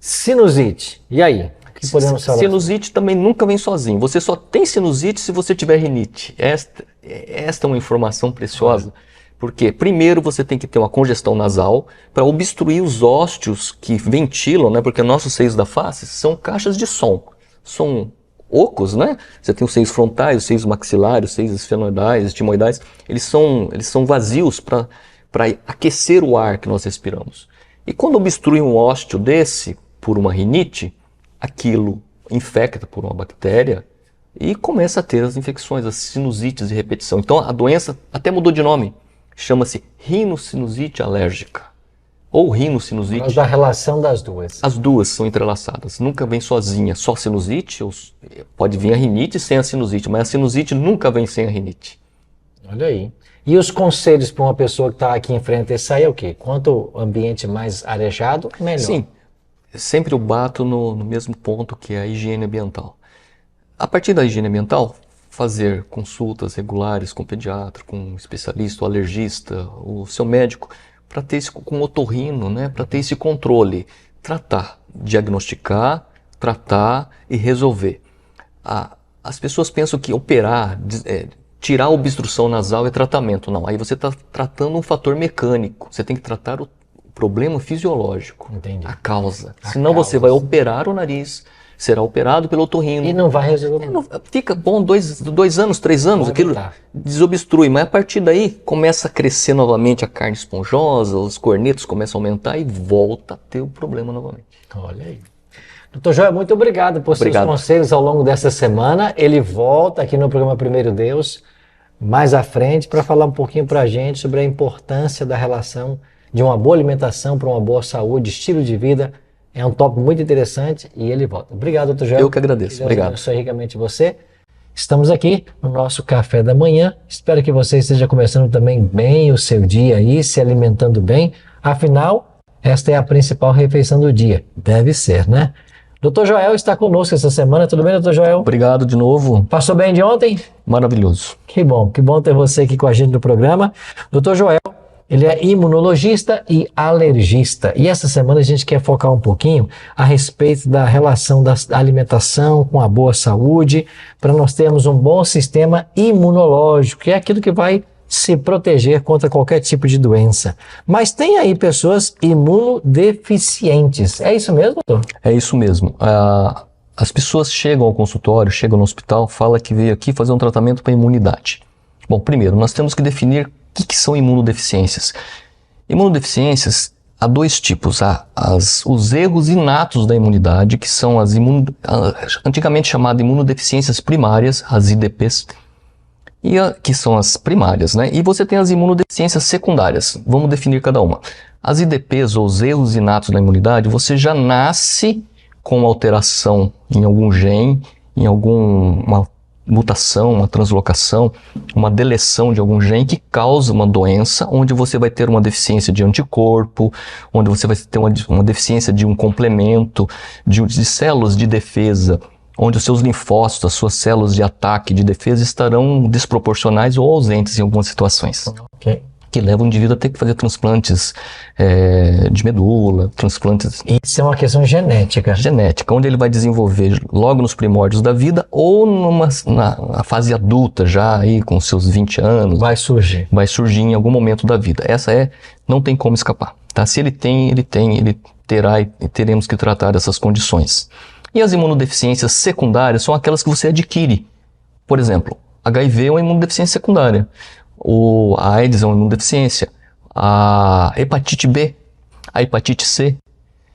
Sinusite. E aí? O que podemos falar? Sinusite também nunca vem sozinho. Você só tem sinusite se você tiver rinite. Esta é uma informação preciosa. Porque, primeiro, você tem que ter uma congestão nasal para obstruir os ósteos que ventilam, né? Porque nossos seios da face são caixas de som. São ocos, né? Você tem os seios frontais, os seios maxilares, os seios esfenoidais, estimoidais. Eles são vazios para para aquecer o ar que nós respiramos. E quando obstrui um ósteo desse por uma rinite, aquilo infecta por uma bactéria e começa a ter as infecções, as sinusites de repetição. Então a doença até mudou de nome, chama-se rinocinusite alérgica ou rinocinusite. Mas da relação das duas. As duas são entrelaçadas, nunca vem sozinha, só sinusite, ou pode vir a rinite sem a sinusite, mas a sinusite nunca vem sem a rinite. Olha aí. E os conselhos para uma pessoa que está aqui em frente a isso aí é o quê? Quanto o ambiente mais arejado, melhor. Sim, sempre eu bato no mesmo ponto que é a higiene ambiental. A partir da higiene ambiental, fazer consultas regulares com o pediatra, com um especialista, o alergista, o seu médico, para ter esse, com o otorrino, né, para ter esse controle. Tratar, diagnosticar, tratar e resolver. As pessoas pensam que operar, tirar a obstrução nasal é tratamento. Não, aí você está tratando um fator mecânico. Você tem que tratar o problema fisiológico, Entendi. a causa. Senão você vai operar o nariz, será operado pelo otorrino. E não vai resolver. Fica bom 2 anos, 3 anos, Vai aquilo voltar. desobstrui. Mas a partir daí começa a crescer novamente a carne esponjosa, os cornetos começam a aumentar e volta a ter o problema novamente. Olha aí. Doutor Joel, muito obrigado por seus Obrigado. conselhos ao longo dessa semana. Ele volta aqui no programa Primeiro Deus, mais à frente, para falar um pouquinho para a gente sobre a importância da relação de uma boa alimentação para uma boa saúde, estilo de vida. É um tópico muito interessante e ele volta. Obrigado, doutor Joel. Eu que agradeço. Deus Obrigado. abençoe ricamente você. Estamos aqui no nosso café da manhã. Espero que você esteja começando também bem o seu dia aí, se alimentando bem. Afinal, esta é a principal refeição do dia. Deve ser, né? Doutor Joel está conosco essa semana. Tudo bem, doutor Joel? Obrigado de novo. Passou bem de ontem? Maravilhoso. Que bom ter você aqui com a gente no programa. Doutor Joel, ele é imunologista e alergista. E essa semana a gente quer focar um pouquinho a respeito da relação da alimentação com a boa saúde, para nós termos um bom sistema imunológico, que é aquilo que vai se proteger contra qualquer tipo de doença. Mas tem aí pessoas imunodeficientes. É isso mesmo, doutor? É isso mesmo. As pessoas chegam ao consultório, chegam no hospital, falam que veio aqui fazer um tratamento para imunidade. Bom, primeiro, nós temos que definir o que são imunodeficiências. Imunodeficiências há 2 tipos. Há os erros inatos da imunidade, que são as antigamente chamadas imunodeficiências primárias, as IDPs, que são as primárias, né? E você tem as imunodeficiências secundárias. Vamos definir cada uma. As IDPs, ou os erros inatos da imunidade, você já nasce com alteração em algum gene, em alguma mutação, uma translocação, uma deleção de algum gene que causa uma doença, onde você vai ter uma deficiência de anticorpo, onde você vai ter uma deficiência de um complemento, de células de defesa, onde os seus linfócitos, as suas células de ataque, de defesa, estarão desproporcionais ou ausentes em algumas situações. Ok. Que levam o indivíduo a ter que fazer transplantes de medula, transplantes Isso é uma questão genética. genética, onde ele vai desenvolver logo nos primórdios da vida ou na fase adulta, já aí com seus 20 anos, Vai surgir. vai surgir em algum momento da vida. Não tem como escapar. Tá? Se ele terá e teremos que tratar dessas condições. E as imunodeficiências secundárias são aquelas que você adquire. Por exemplo, HIV é uma imunodeficiência secundária. A AIDS é uma imunodeficiência. A hepatite B, a hepatite C,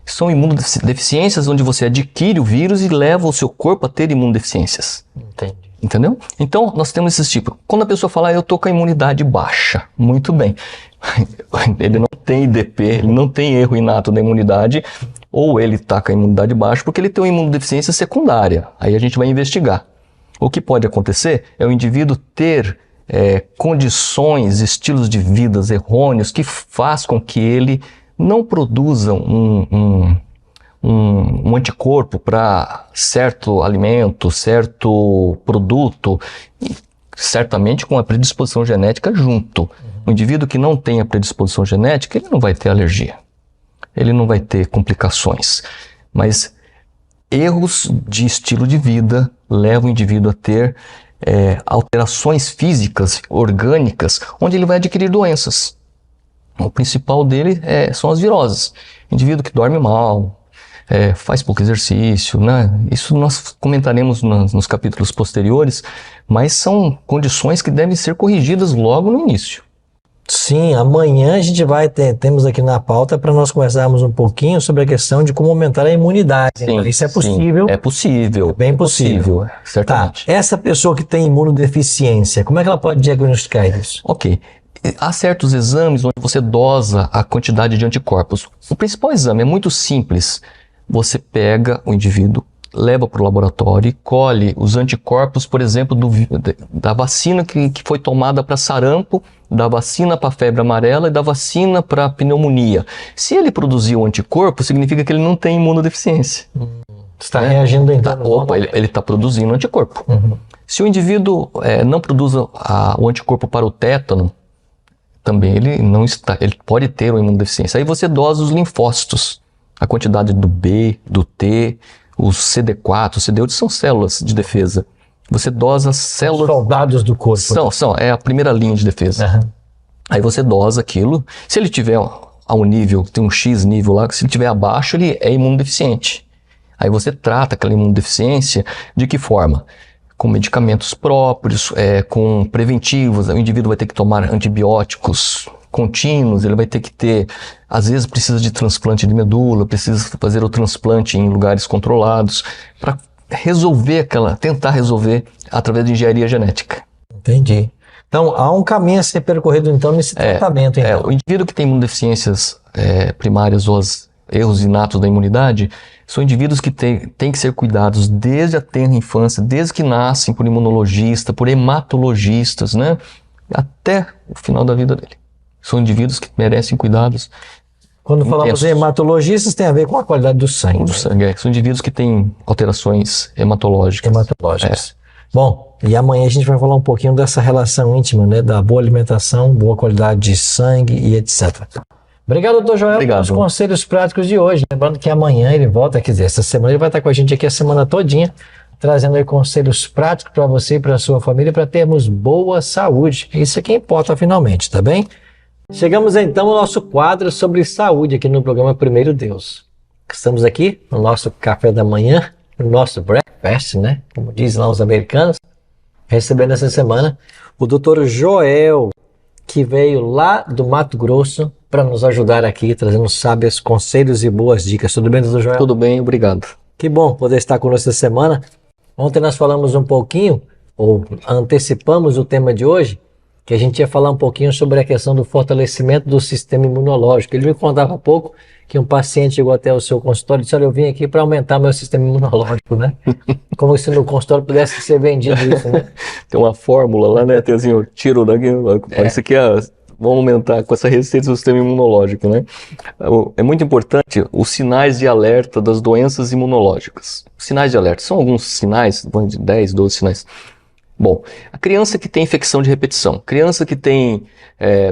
são imunodeficiências onde você adquire o vírus e leva o seu corpo a ter imunodeficiências. Entendi. Entendeu? Então, nós temos esses tipos. Quando a pessoa fala, eu estou com a imunidade baixa, muito bem. Ele não tem IDP, ele não tem erro inato da imunidade, ou ele está com a imunidade baixa porque ele tem uma imunodeficiência secundária. Aí a gente vai investigar. O que pode acontecer é o indivíduo ter condições, estilos de vida errôneos que faz com que ele não produza um anticorpo para certo alimento, certo produto, e certamente com a predisposição genética junto. O indivíduo que não tem a predisposição genética, ele não vai ter alergia, ele não vai ter complicações, mas erros de estilo de vida levam o indivíduo a ter alterações físicas, orgânicas, onde ele vai adquirir doenças. O principal dele são as viroses. Indivíduo que dorme mal, faz pouco exercício, né? Isso nós comentaremos nos capítulos posteriores, mas são condições que devem ser corrigidas logo no início. Sim, amanhã a gente vai temos aqui na pauta para nós conversarmos um pouquinho sobre a questão de como aumentar a imunidade. Sim, Então, isso é sim. possível. É possível. É bem possível. Tá, certamente. Essa pessoa que tem imunodeficiência, como é que ela pode diagnosticar isso? Ok. Há certos exames onde você dosa a quantidade de anticorpos. O principal exame é muito simples. Você pega o indivíduo, leva para o laboratório e colhe os anticorpos, por exemplo, da vacina que foi tomada para sarampo, da vacina para febre amarela e da vacina para pneumonia. Se ele produziu um anticorpo, significa que ele não tem imunodeficiência. Está reagindo então. Ele está produzindo anticorpo. Uhum. Se o indivíduo não produz o anticorpo para o tétano, também ele pode ter uma imunodeficiência. Aí você dosa os linfócitos, a quantidade do B, do T, os CD4, os CD8 são células de defesa. Você dosa as células... Soldados do corpo. É a primeira linha de defesa. Uhum. Aí você dosa aquilo. Se ele tiver a um nível, tem um X nível lá, se ele tiver abaixo, ele é imunodeficiente. Aí você trata aquela imunodeficiência de que forma? Com medicamentos próprios, com preventivos. O indivíduo vai ter que tomar antibióticos contínuos, ele vai ter que ter, às vezes precisa de transplante de medula, precisa fazer o transplante em lugares controlados, para tentar resolver através de engenharia genética. Entendi. Então, há um caminho a ser percorrido, então, nesse tratamento. Então. O indivíduo que tem imunodeficiências primárias ou erros inatos da imunidade, são indivíduos que têm que ser cuidados desde a tenra infância, desde que nascem por imunologista, por hematologistas, né? Até o final da vida dele. São indivíduos que merecem cuidados. Quando falamos em hematologistas, tem a ver com a qualidade do sangue. Do sangue, São indivíduos que têm alterações hematológicas. Bom, e amanhã a gente vai falar um pouquinho dessa relação íntima, né? Da boa alimentação, boa qualidade de sangue e etc. Obrigado, doutor Joel, pelos conselhos práticos de hoje. Lembrando que amanhã ele volta, quer dizer, essa semana ele vai estar com a gente aqui a semana todinha, trazendo aí conselhos práticos para você e para a sua família, para termos boa saúde. Isso é que importa finalmente, tá bem? Chegamos então ao nosso quadro sobre saúde aqui no programa Primeiro Deus. Estamos aqui no nosso café da manhã, no nosso breakfast, né? Como dizem lá os americanos, recebendo essa semana o doutor Joel, que veio lá do Mato Grosso para nos ajudar aqui, trazendo sábios conselhos e boas dicas. Tudo bem, doutor Joel? Tudo bem, obrigado. Que bom poder estar conosco essa semana. Ontem nós falamos um pouquinho, ou antecipamos o tema de hoje, que a gente ia falar um pouquinho sobre a questão do fortalecimento do sistema imunológico. Ele me contava há pouco que um paciente chegou até o seu consultório e disse: olha, eu vim aqui para aumentar meu sistema imunológico, né? Como se no consultório pudesse ser vendido isso, né? Tem uma fórmula lá, né? Tem assim, eu tiro daqui, isso aqui vamos aumentar com essa receita do sistema imunológico, né? É muito importante os sinais de alerta das doenças imunológicas. Sinais de alerta são alguns sinais, de 10, 12 sinais. Bom, a criança que tem infecção de repetição, criança que tem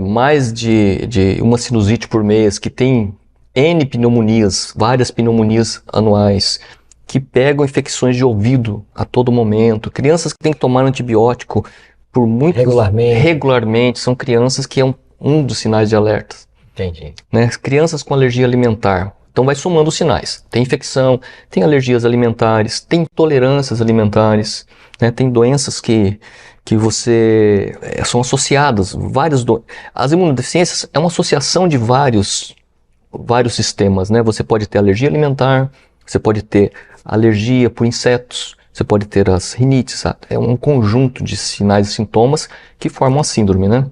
mais de uma sinusite por mês, que tem N pneumonias, várias pneumonias anuais, que pegam infecções de ouvido a todo momento, crianças que têm que tomar antibiótico por muito regularmente, são crianças que é um dos sinais de alerta. Entendi. Né? Crianças com alergia alimentar. Então vai somando os sinais. Tem infecção, tem alergias alimentares, tem intolerâncias alimentares, né? Tem doenças que você são associadas, as imunodeficiências é uma associação de vários sistemas, né? Você pode ter alergia alimentar, você pode ter alergia por insetos, você pode ter as rinites, é um conjunto de sinais e sintomas que formam a síndrome, né?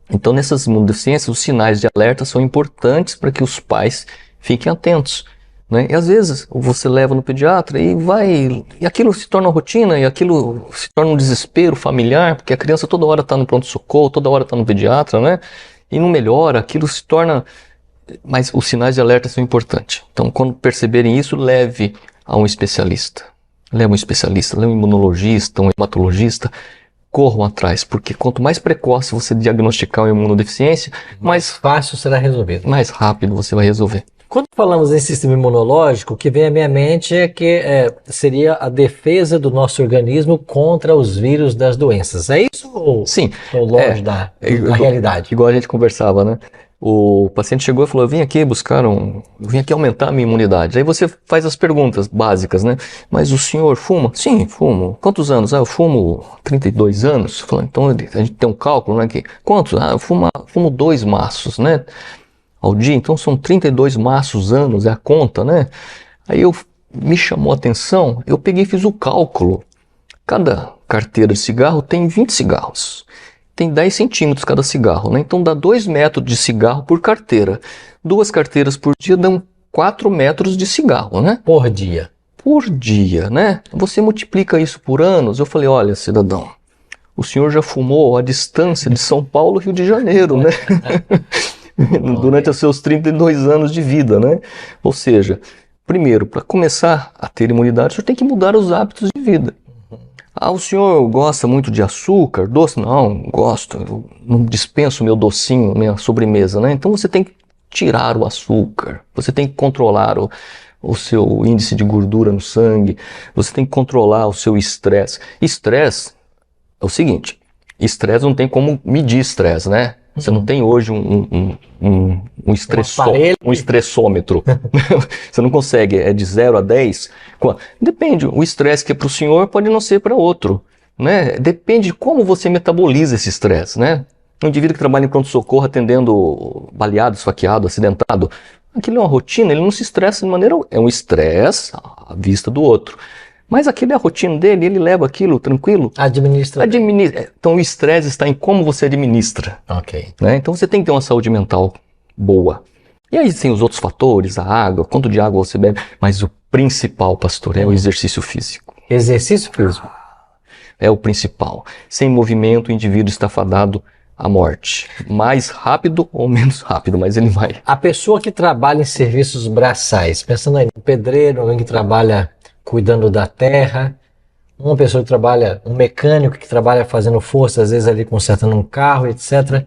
Então nessas imunodeficiências os sinais de alerta são importantes para que os pais fiquem atentos, né? E às vezes você leva no pediatra e aquilo se torna rotina, e aquilo se torna um desespero familiar, porque a criança toda hora está no pronto-socorro, toda hora está no pediatra, né? E não melhora, aquilo se torna... Mas os sinais de alerta são importantes. Então quando perceberem isso, leve a um especialista. Leve um imunologista, um hematologista, corram atrás, porque quanto mais precoce você diagnosticar uma imunodeficiência, mais fácil será resolvido. Mais rápido você vai resolver. Quando falamos em sistema imunológico, o que vem à minha mente é que seria a defesa do nosso organismo contra os vírus das doenças. É isso? Ou sim. Ou longe da realidade? Igual a gente conversava, né? O paciente chegou e falou, eu vim aqui aumentar a minha imunidade. Aí você faz as perguntas básicas, né? Mas o senhor fuma? Sim, fumo. Quantos anos? Eu fumo 32 anos. Falou, então a gente tem um cálculo, né? Quantos? Eu fumo 2 maços, né? Ao dia, então são 32 maços anos, é a conta, né? Aí me chamou a atenção, eu peguei e fiz o cálculo. Cada carteira de cigarro tem 20 cigarros. Tem 10 centímetros cada cigarro, né? Então dá 2 metros de cigarro por carteira. 2 carteiras por dia dão 4 metros de cigarro, né? Por dia. Por dia, né? Você multiplica isso por anos. Eu falei, olha, cidadão, o senhor já fumou a distância de São Paulo, Rio de Janeiro, né? Durante os seus 32 anos de vida, né? Ou seja, primeiro, para começar a ter imunidade, o senhor tem que mudar os hábitos de vida. O senhor gosta muito de açúcar, doce? Não, gosto. Eu não dispenso meu docinho, minha sobremesa, né? Então você tem que tirar o açúcar, você tem que controlar o seu índice de gordura no sangue, você tem que controlar o seu estresse. Estresse é o seguinte, estresse não tem como medir estresse, né? Você não tem hoje um estressômetro. Você não consegue, é de 0 a 10. Depende, o estresse que é para o senhor pode não ser para outro, né? Depende de como você metaboliza esse estresse, né? Um indivíduo que trabalha em pronto-socorro atendendo baleado, esfaqueado, acidentado, aquilo é uma rotina, ele não se estressa de maneira... É um estresse à vista do outro. Mas aquilo é a rotina dele, ele leva aquilo tranquilo. Administra. Então o estresse está em como você administra. Ok. Né? Então você tem que ter uma saúde mental boa. E aí tem os outros fatores, a água, quanto de água você bebe. Mas o principal, pastor, é o exercício físico. Exercício físico. É o principal. Sem movimento o indivíduo está fadado à morte. Mais rápido ou menos rápido, mas ele vai. A pessoa que trabalha em serviços braçais, pensando aí no pedreiro, alguém que trabalha cuidando da terra, uma pessoa que trabalha, um mecânico que trabalha fazendo força, às vezes ali consertando um carro, etc.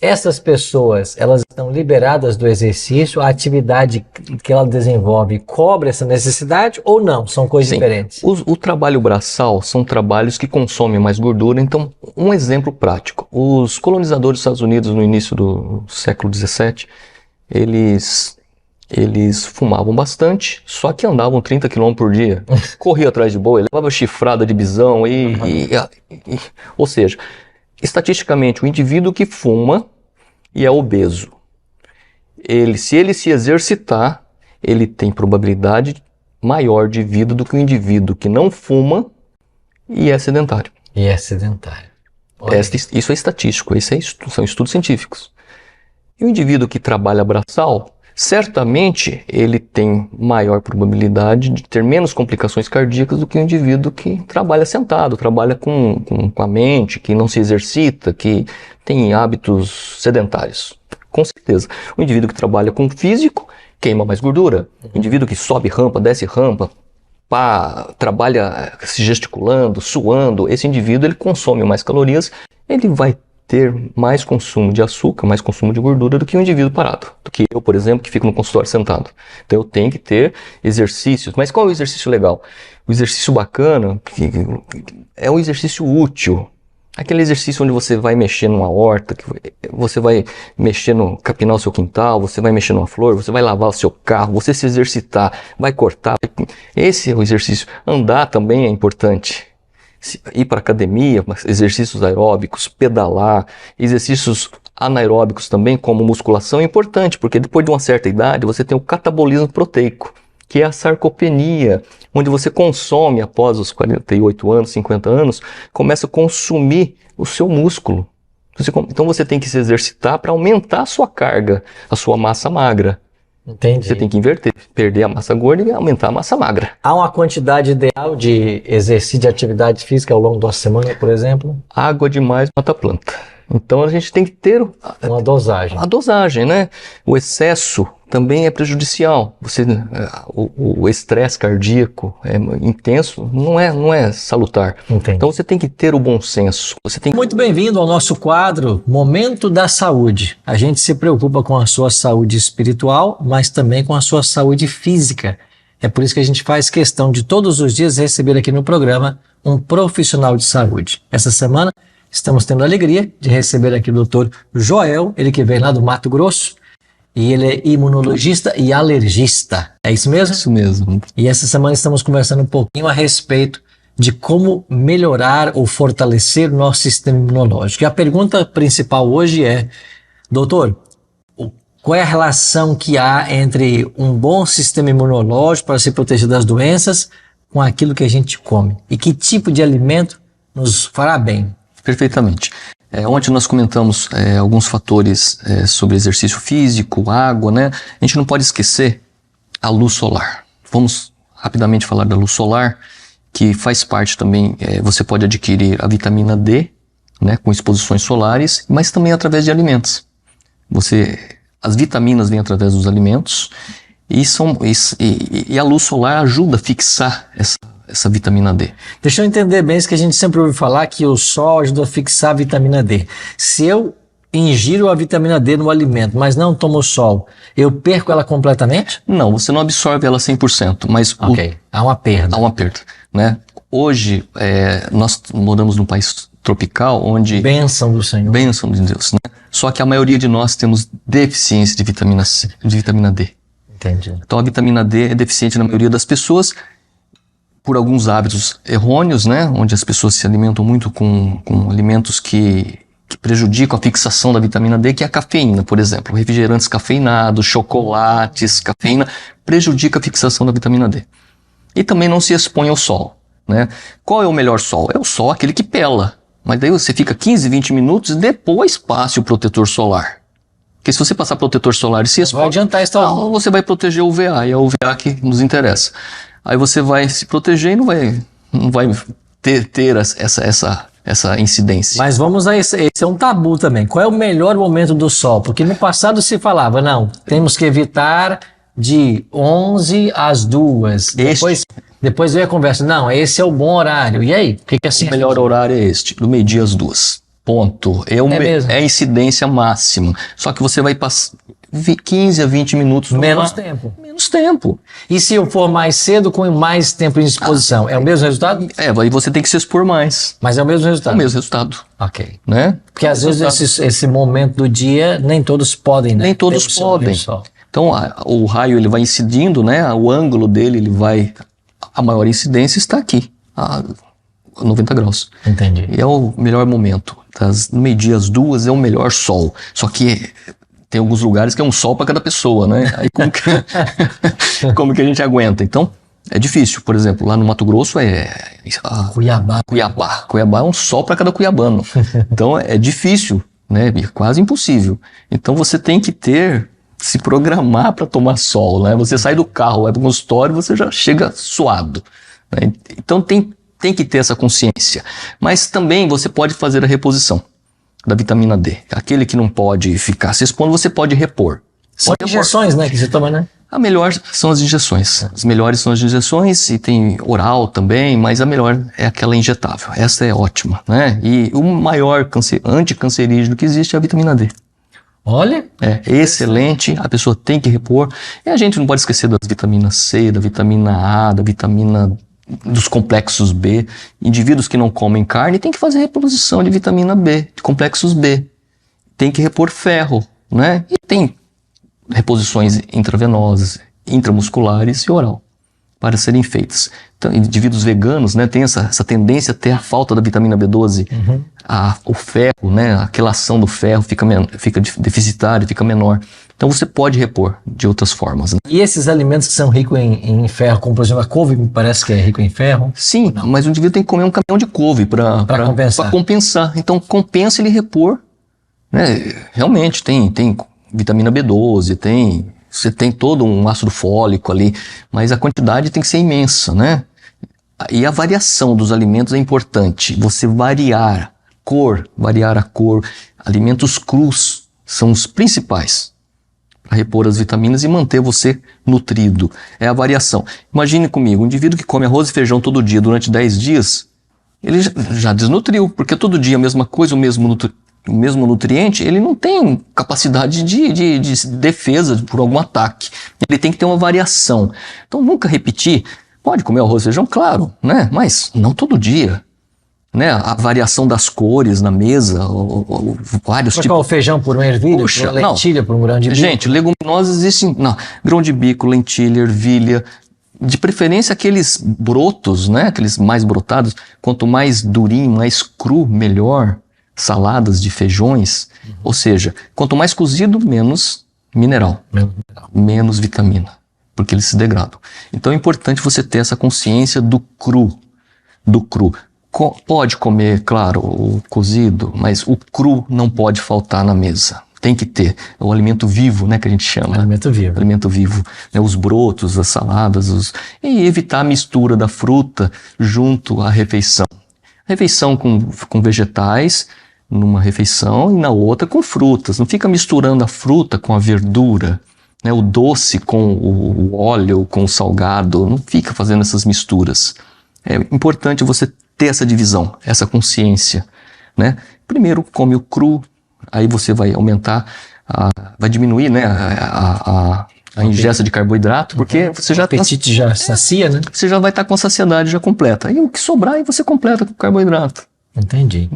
Essas pessoas, elas estão liberadas do exercício, a atividade que ela desenvolve cobre essa necessidade ou não? São coisas diferentes? O trabalho braçal são trabalhos que consomem mais gordura. Então, um exemplo prático. Os colonizadores dos Estados Unidos no início do século XVII, eles fumavam bastante, só que andavam 30 km por dia. Corria atrás de boi, levava chifrada de bisão. Ou seja, estatisticamente, o indivíduo que fuma e é obeso, se ele se exercitar, ele tem probabilidade maior de vida do que o indivíduo que não fuma e é sedentário. Isso é estatístico, são estudos científicos. E o indivíduo que trabalha braçal, certamente ele tem maior probabilidade de ter menos complicações cardíacas do que o indivíduo que trabalha sentado, trabalha com a mente, que não se exercita, que tem hábitos sedentários. Com certeza. O indivíduo que trabalha com físico queima mais gordura. O indivíduo que sobe rampa, desce rampa, trabalha se gesticulando, suando, esse indivíduo ele consome mais calorias, ele vai ter mais consumo de açúcar, mais consumo de gordura do que um indivíduo parado. Do que eu, por exemplo, que fico no consultório sentado. Então eu tenho que ter exercícios. Mas qual é o exercício legal? O exercício bacana é um exercício útil. Aquele exercício onde você vai mexer numa horta, você vai capinar o seu quintal, você vai mexer numa flor, você vai lavar o seu carro, você se exercitar, vai cortar. Esse é o exercício. Andar também é importante. Ir para a academia, exercícios aeróbicos, pedalar, exercícios anaeróbicos também, como musculação, é importante, porque depois de uma certa idade você tem o catabolismo proteico, que é a sarcopenia, onde você consome, após os 48 anos, 50 anos, começa a consumir o seu músculo. Então você tem que se exercitar para aumentar a sua carga, a sua massa magra. Entendi. Você tem que inverter, perder a massa gorda e aumentar a massa magra. Há uma quantidade ideal de exercício de atividade física ao longo da semana, por exemplo? Água demais mata a planta. Então a gente tem que ter uma dosagem. A dosagem, né? O excesso também é prejudicial. O estresse cardíaco é intenso, não é salutar. Entendi. Então você tem que ter o bom senso. Muito bem-vindo ao nosso quadro Momento da Saúde. A gente se preocupa com a sua saúde espiritual, mas também com a sua saúde física. É por isso que a gente faz questão de todos os dias receber aqui no programa um profissional de saúde. Essa semana estamos tendo a alegria de receber aqui o doutor Joel, ele que vem lá do Mato Grosso, e ele é imunologista e alergista. É isso mesmo? Isso mesmo. E essa semana estamos conversando um pouquinho a respeito de como melhorar ou fortalecer o nosso sistema imunológico. E a pergunta principal hoje é, doutor, qual é a relação que há entre um bom sistema imunológico para se proteger das doenças com aquilo que a gente come? E que tipo de alimento nos fará bem? Perfeitamente. Ontem nós comentamos alguns fatores sobre exercício físico, água, né? A gente não pode esquecer a luz solar. Vamos rapidamente falar da luz solar, que faz parte também, você pode adquirir a vitamina D, né, com exposições solares, mas também através de alimentos. As vitaminas vêm através dos alimentos e a luz solar ajuda a fixar essa vitamina D. Deixa eu entender bem isso que a gente sempre ouve falar, que o sol ajuda a fixar a vitamina D. Se eu ingiro a vitamina D no alimento, mas não tomo sol, eu perco ela completamente? Não, você não absorve ela 100%, mas há uma perda. Há uma perda, né? Hoje, nós moramos num país tropical onde... Bênção do Senhor. Bênção de Deus, né? Só que a maioria de nós temos deficiência de vitamina C, de vitamina D. Entendi. Então a vitamina D é deficiente na maioria das pessoas por alguns hábitos errôneos, né? Onde as pessoas se alimentam muito com alimentos que prejudicam a fixação da vitamina D, que é a cafeína, por exemplo. Refrigerantes cafeinados, chocolates, cafeína, prejudica a fixação da vitamina D. E também não se expõe ao sol, né? Qual é o melhor sol? É o sol aquele que pela. Mas daí você fica 15, 20 minutos e depois passe o protetor solar. Porque se você passar protetor solar e se expor... Vai adiantar isso. Não, você vai proteger o UVA, e é o UVA que nos interessa. Aí você vai se proteger e não vai ter essa incidência. Mas vamos a esse é um tabu também. Qual é o melhor momento do sol? Porque no passado se falava, não, temos que evitar de 11 às 2. Depois veio a conversa, não, esse é o bom horário. E aí? O que assim? O melhor horário é este, do meio-dia às 2. Ponto. É a incidência máxima. Só que você vai passar 15 a 20 minutos. Menos tempo. Menos tempo. E se eu for mais cedo com mais tempo de exposição, é o mesmo resultado? Aí você tem que se expor mais. Mas é o mesmo resultado? É o mesmo resultado. Ok. Né? Porque às vezes esse momento do dia, nem todos podem, né? Nem todos podem. Então o raio ele vai incidindo, né? O ângulo dele, a maior incidência está aqui, a 90 graus. Entendi. E é o melhor momento. No meio-dia às 2 é o melhor sol. Só que tem alguns lugares que é um sol para cada pessoa, né? Aí como que a gente aguenta? Então, é difícil. Por exemplo, lá no Mato Grosso Cuiabá. Cuiabá é um sol para cada cuiabano. Então, é difícil, né? É quase impossível. Então, você tem que se programar para tomar sol, né? Você sai do carro, vai para o consultório, você já chega suado, né? Então, tem que ter essa consciência. Mas também você pode fazer a reposição da vitamina D. Aquele que não pode ficar se expondo, você pode repor. São injeções, né, que você toma, né? A melhor são as injeções. As melhores são as injeções e tem oral também, mas a melhor é aquela injetável. Essa é ótima, né? E o maior anticancerígeno que existe é a vitamina D. Olha! É excelente, a pessoa tem que repor. E a gente não pode esquecer das vitaminas C, da vitamina A, dos complexos B. Indivíduos que não comem carne têm que fazer reposição de vitamina B, de complexos B. Tem que repor ferro, né? E tem reposições intravenosas, intramusculares e oral para serem feitas. Então, indivíduos veganos, né, têm essa tendência a ter a falta da vitamina B12. Uhum. O ferro, né, a quelação do ferro fica deficitária, fica menor. Então você pode repor de outras formas, né? E esses alimentos que são ricos em ferro, como por exemplo a couve, me parece que é rico em ferro? Sim, mas o indivíduo tem que comer um caminhão de couve para compensar. Então compensa ele repor, né? Realmente tem vitamina B12, você tem todo um ácido fólico ali, mas a quantidade tem que ser imensa, né? E a variação dos alimentos é importante. Você variar a cor. Alimentos crus são os principais para repor as vitaminas e manter você nutrido. É a variação. Imagine comigo, um indivíduo que come arroz e feijão todo dia durante 10 dias, ele já desnutriu, porque todo dia a mesma coisa, o mesmo nutriente, ele não tem capacidade de defesa por algum ataque. Ele tem que ter uma variação. Então nunca repetir. Pode comer arroz e feijão, claro, né? Mas não todo dia. né? A variação das cores na mesa, vários Trocar o feijão por uma ervilha, Puxa, por uma lentilha, por um grão de bico. Gente, leguminosas existem, não, grão de bico, lentilha, ervilha, de preferência aqueles brotos, né? Aqueles mais brotados, quanto mais durinho, mais cru, melhor. Saladas de feijões, ou seja, quanto mais cozido, menos mineral, menos vitamina, porque eles se degradam. Então é importante você ter essa consciência do cru, Pode comer, claro, o cozido, mas o cru não pode faltar na mesa. Tem que ter. É o alimento vivo, né, que a gente chama. Alimento vivo. Alimento vivo. Né, os brotos, as saladas, e evitar a mistura da fruta junto à refeição. Refeição com vegetais, numa refeição, e na outra com frutas. Não fica misturando a fruta com a verdura, né, o doce com o óleo, com o salgado. Não fica fazendo essas misturas. É importante você ter essa divisão, essa consciência, né? Primeiro come o cru, aí você vai aumentar, vai diminuir, né, a ingesta de carboidrato, porque você já... O apetite já sacia, né? Você já vai estar com a saciedade já completa. E o que sobrar, aí você completa com carboidrato. Entendi.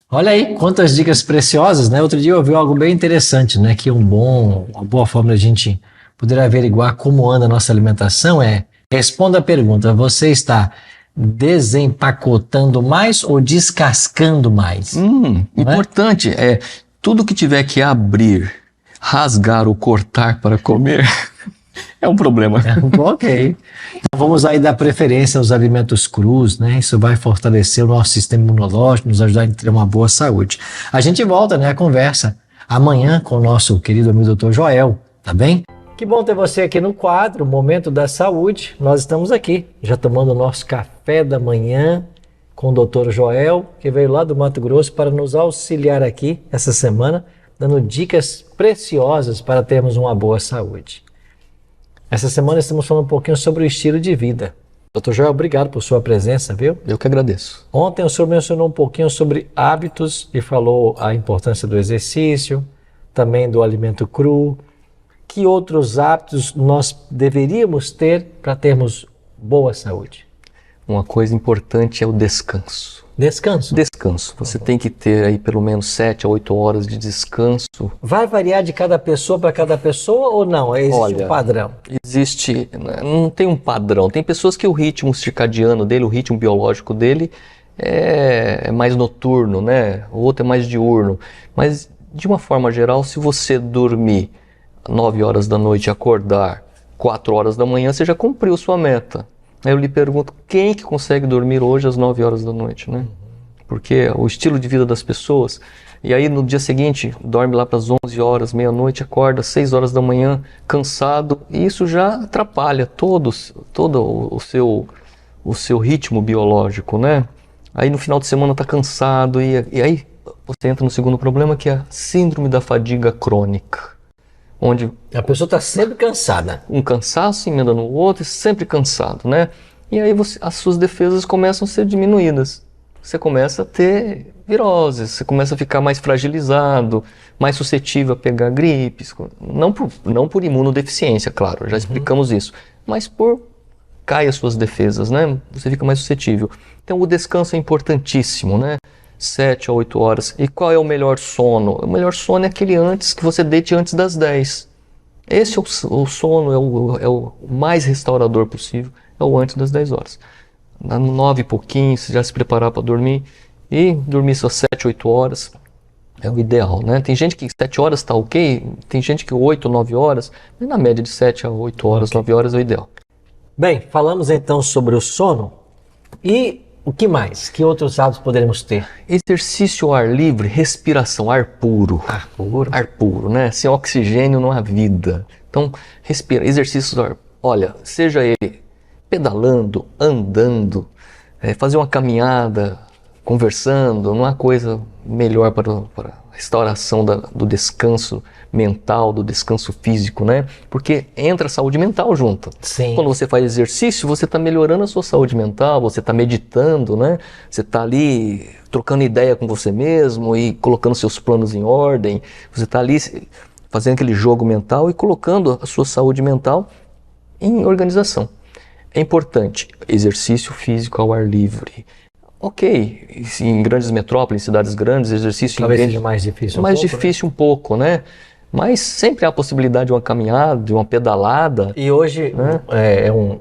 Olha aí, quantas dicas preciosas, né? Outro dia eu ouvi algo bem interessante, né? Que uma boa forma de a gente poder averiguar como anda a nossa alimentação é: responda a pergunta, você está desempacotando mais ou descascando mais? Importante é, tudo que tiver que abrir, rasgar ou cortar para comer é um problema. Ok. Então vamos aí dar preferência aos alimentos crus, né? Isso vai fortalecer o nosso sistema imunológico, nos ajudar a ter uma boa saúde. A gente volta, né, a conversa amanhã com o nosso querido amigo Dr. Joel, tá bem? Que bom ter você aqui no quadro Momento da Saúde. Nós estamos aqui, já tomando o nosso café da manhã com o Dr. Joel, que veio lá do Mato Grosso para nos auxiliar aqui essa semana, dando dicas preciosas para termos uma boa saúde. Essa semana estamos falando um pouquinho sobre o estilo de vida. Dr. Joel, obrigado por sua presença, viu? Eu que agradeço. Ontem o senhor mencionou um pouquinho sobre hábitos e falou a importância do exercício, também do alimento cru. Que outros hábitos nós deveríamos ter para termos boa saúde? Uma coisa importante é o descanso. Descanso? Descanso. Você tem que ter aí pelo menos 7 a 8 horas de descanso. Vai variar de cada pessoa para cada pessoa ou não? Existe um padrão? Existe, não tem um padrão. Tem pessoas que o ritmo circadiano dele, o ritmo biológico dele é mais noturno, né? O outro é mais diurno. Mas de uma forma geral, se você dormir 9 horas da noite e acordar 4 horas da manhã, você já cumpriu sua meta. Aí eu lhe pergunto, quem que consegue dormir hoje às 9 horas da noite, né? Porque o estilo de vida das pessoas, e aí no dia seguinte dorme lá para as 11 horas, meia-noite, acorda às 6 horas da manhã, cansado, e isso já atrapalha todo o seu ritmo biológico, né? Aí no final de semana está cansado, e aí você entra no segundo problema, que é a síndrome da fadiga crônica. Onde a pessoa está sempre cansada. Um cansaço emenda no outro, sempre cansado, né? E aí as suas defesas começam a ser diminuídas. Você começa a ter viroses, você começa a ficar mais fragilizado, mais suscetível a pegar gripes. Não por imunodeficiência, claro, já explicamos isso. Mas cai as suas defesas, né? Você fica mais suscetível. Então o descanso é importantíssimo, né? 7 a 8 horas. E qual é o melhor sono? O melhor sono é aquele que você deite antes das 10. Esse é o sono, é o mais restaurador possível, é o antes das 10 horas. 9 e pouquinho, você já se preparar para dormir, e dormir só 7, 8 horas é o ideal, né? Tem gente que 7 horas está ok, tem gente que 8, 9 horas, mas na média de 7 a 8 horas, 9 horas é o ideal. Bem, falamos então sobre o sono e o que mais? Que outros hábitos poderemos ter? Exercício ao ar livre, respiração, ar puro. Ar puro? Ar puro, né? Sem oxigênio não há vida. Então, respira, exercícios ao ar. Olha, seja ele pedalando, andando, fazer uma caminhada, conversando, não há coisa melhor para a restauração do descanso mental, do descanso físico, né? Porque entra a saúde mental junto. Sim. Quando você faz exercício, você está melhorando a sua saúde mental, você está meditando, né? Você está ali trocando ideia com você mesmo e colocando seus planos em ordem. Você está ali fazendo aquele jogo mental e colocando a sua saúde mental em organização. É importante exercício físico ao ar livre. ok, em grandes metrópoles, em cidades grandes, exercício Talvez em seja mais difícil um mais pouco, difícil um pouco, né? Mas sempre há a possibilidade de uma caminhada, de uma pedalada. E hoje,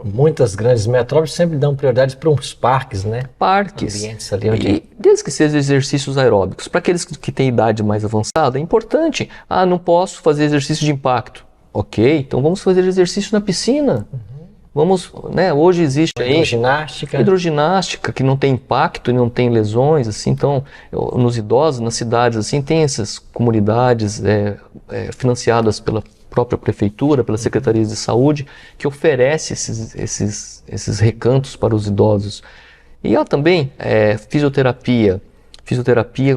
muitas grandes metrópoles sempre dão prioridade para uns parques, né? Parques. Ambientes ali onde... E desde que sejam exercícios aeróbicos. Para aqueles que têm idade mais avançada, é importante. Ah, não posso fazer exercício de impacto. Ok, então vamos fazer exercício na piscina. Vamos, né? Hoje existe aí hidroginástica que não tem impacto e não tem lesões, assim. Então, nos idosos, nas cidades, assim, tem essas comunidades financiadas pela própria prefeitura, pelas secretarias de saúde, que oferece esses recantos para os idosos. E há também fisioterapia,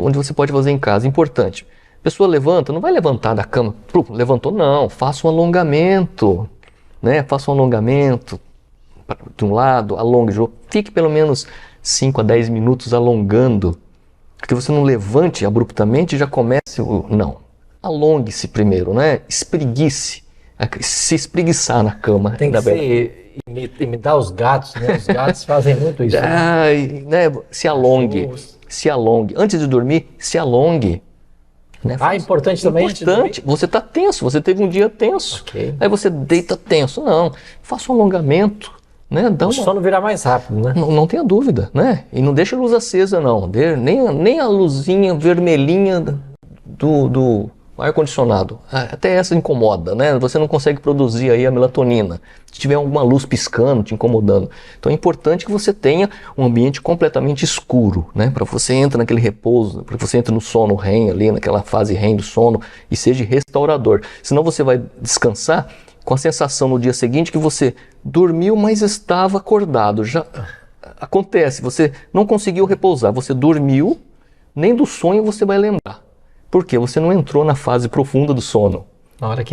onde você pode fazer em casa. Importante. A pessoa levanta, não vai levantar da cama, levantou, não, faça um alongamento. Né? Faça um alongamento de um lado, alongue, fique pelo menos 5 a 10 minutos alongando, porque você não levante abruptamente e já comece não. Alongue-se primeiro, né? Espreguice, se espreguiçar na cama. Tem que imitar os gatos, né? Os gatos fazem muito isso. Né? Se alongue. Antes de dormir, se alongue. Né? Importante também. Importante, você está tenso, você teve um dia tenso. Okay. Aí você deita tenso. Não, faça um alongamento. Né? O sono virá mais rápido, né? Não tenha dúvida, né? E não deixa a luz acesa, não. Nem a luzinha vermelhinha do ar-condicionado. Até essa incomoda, né? Você não consegue produzir aí a melatonina. Se tiver alguma luz piscando, te incomodando. Então é importante que você tenha um ambiente completamente escuro, né? Para você entrar naquele repouso, para que você entre no sono REM ali, naquela fase REM do sono e seja restaurador. Senão você vai descansar com a sensação no dia seguinte que você dormiu, mas estava acordado. Já acontece, você não conseguiu repousar, você dormiu, nem do sonho você vai lembrar. Por quê? Você não entrou na fase profunda do sono.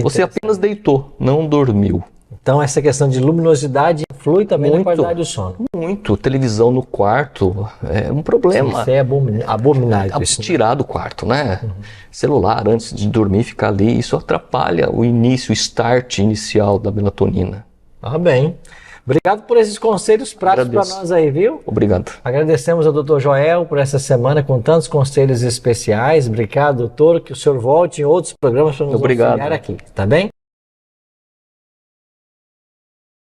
Você apenas deitou, não dormiu. Então essa questão de luminosidade influi também na qualidade do sono. Muito. Televisão no quarto é um problema. Isso é abominável. Tirar do quarto, né? Celular antes de dormir, ficar ali, isso atrapalha o início, o start inicial da melatonina. Bem. Obrigado por esses conselhos práticos para nós aí, viu? Obrigado. Agradecemos ao Dr. Joel por essa semana com tantos conselhos especiais. Obrigado, doutor. Que o senhor volte em outros programas para nos auxiliar aqui, tá bem?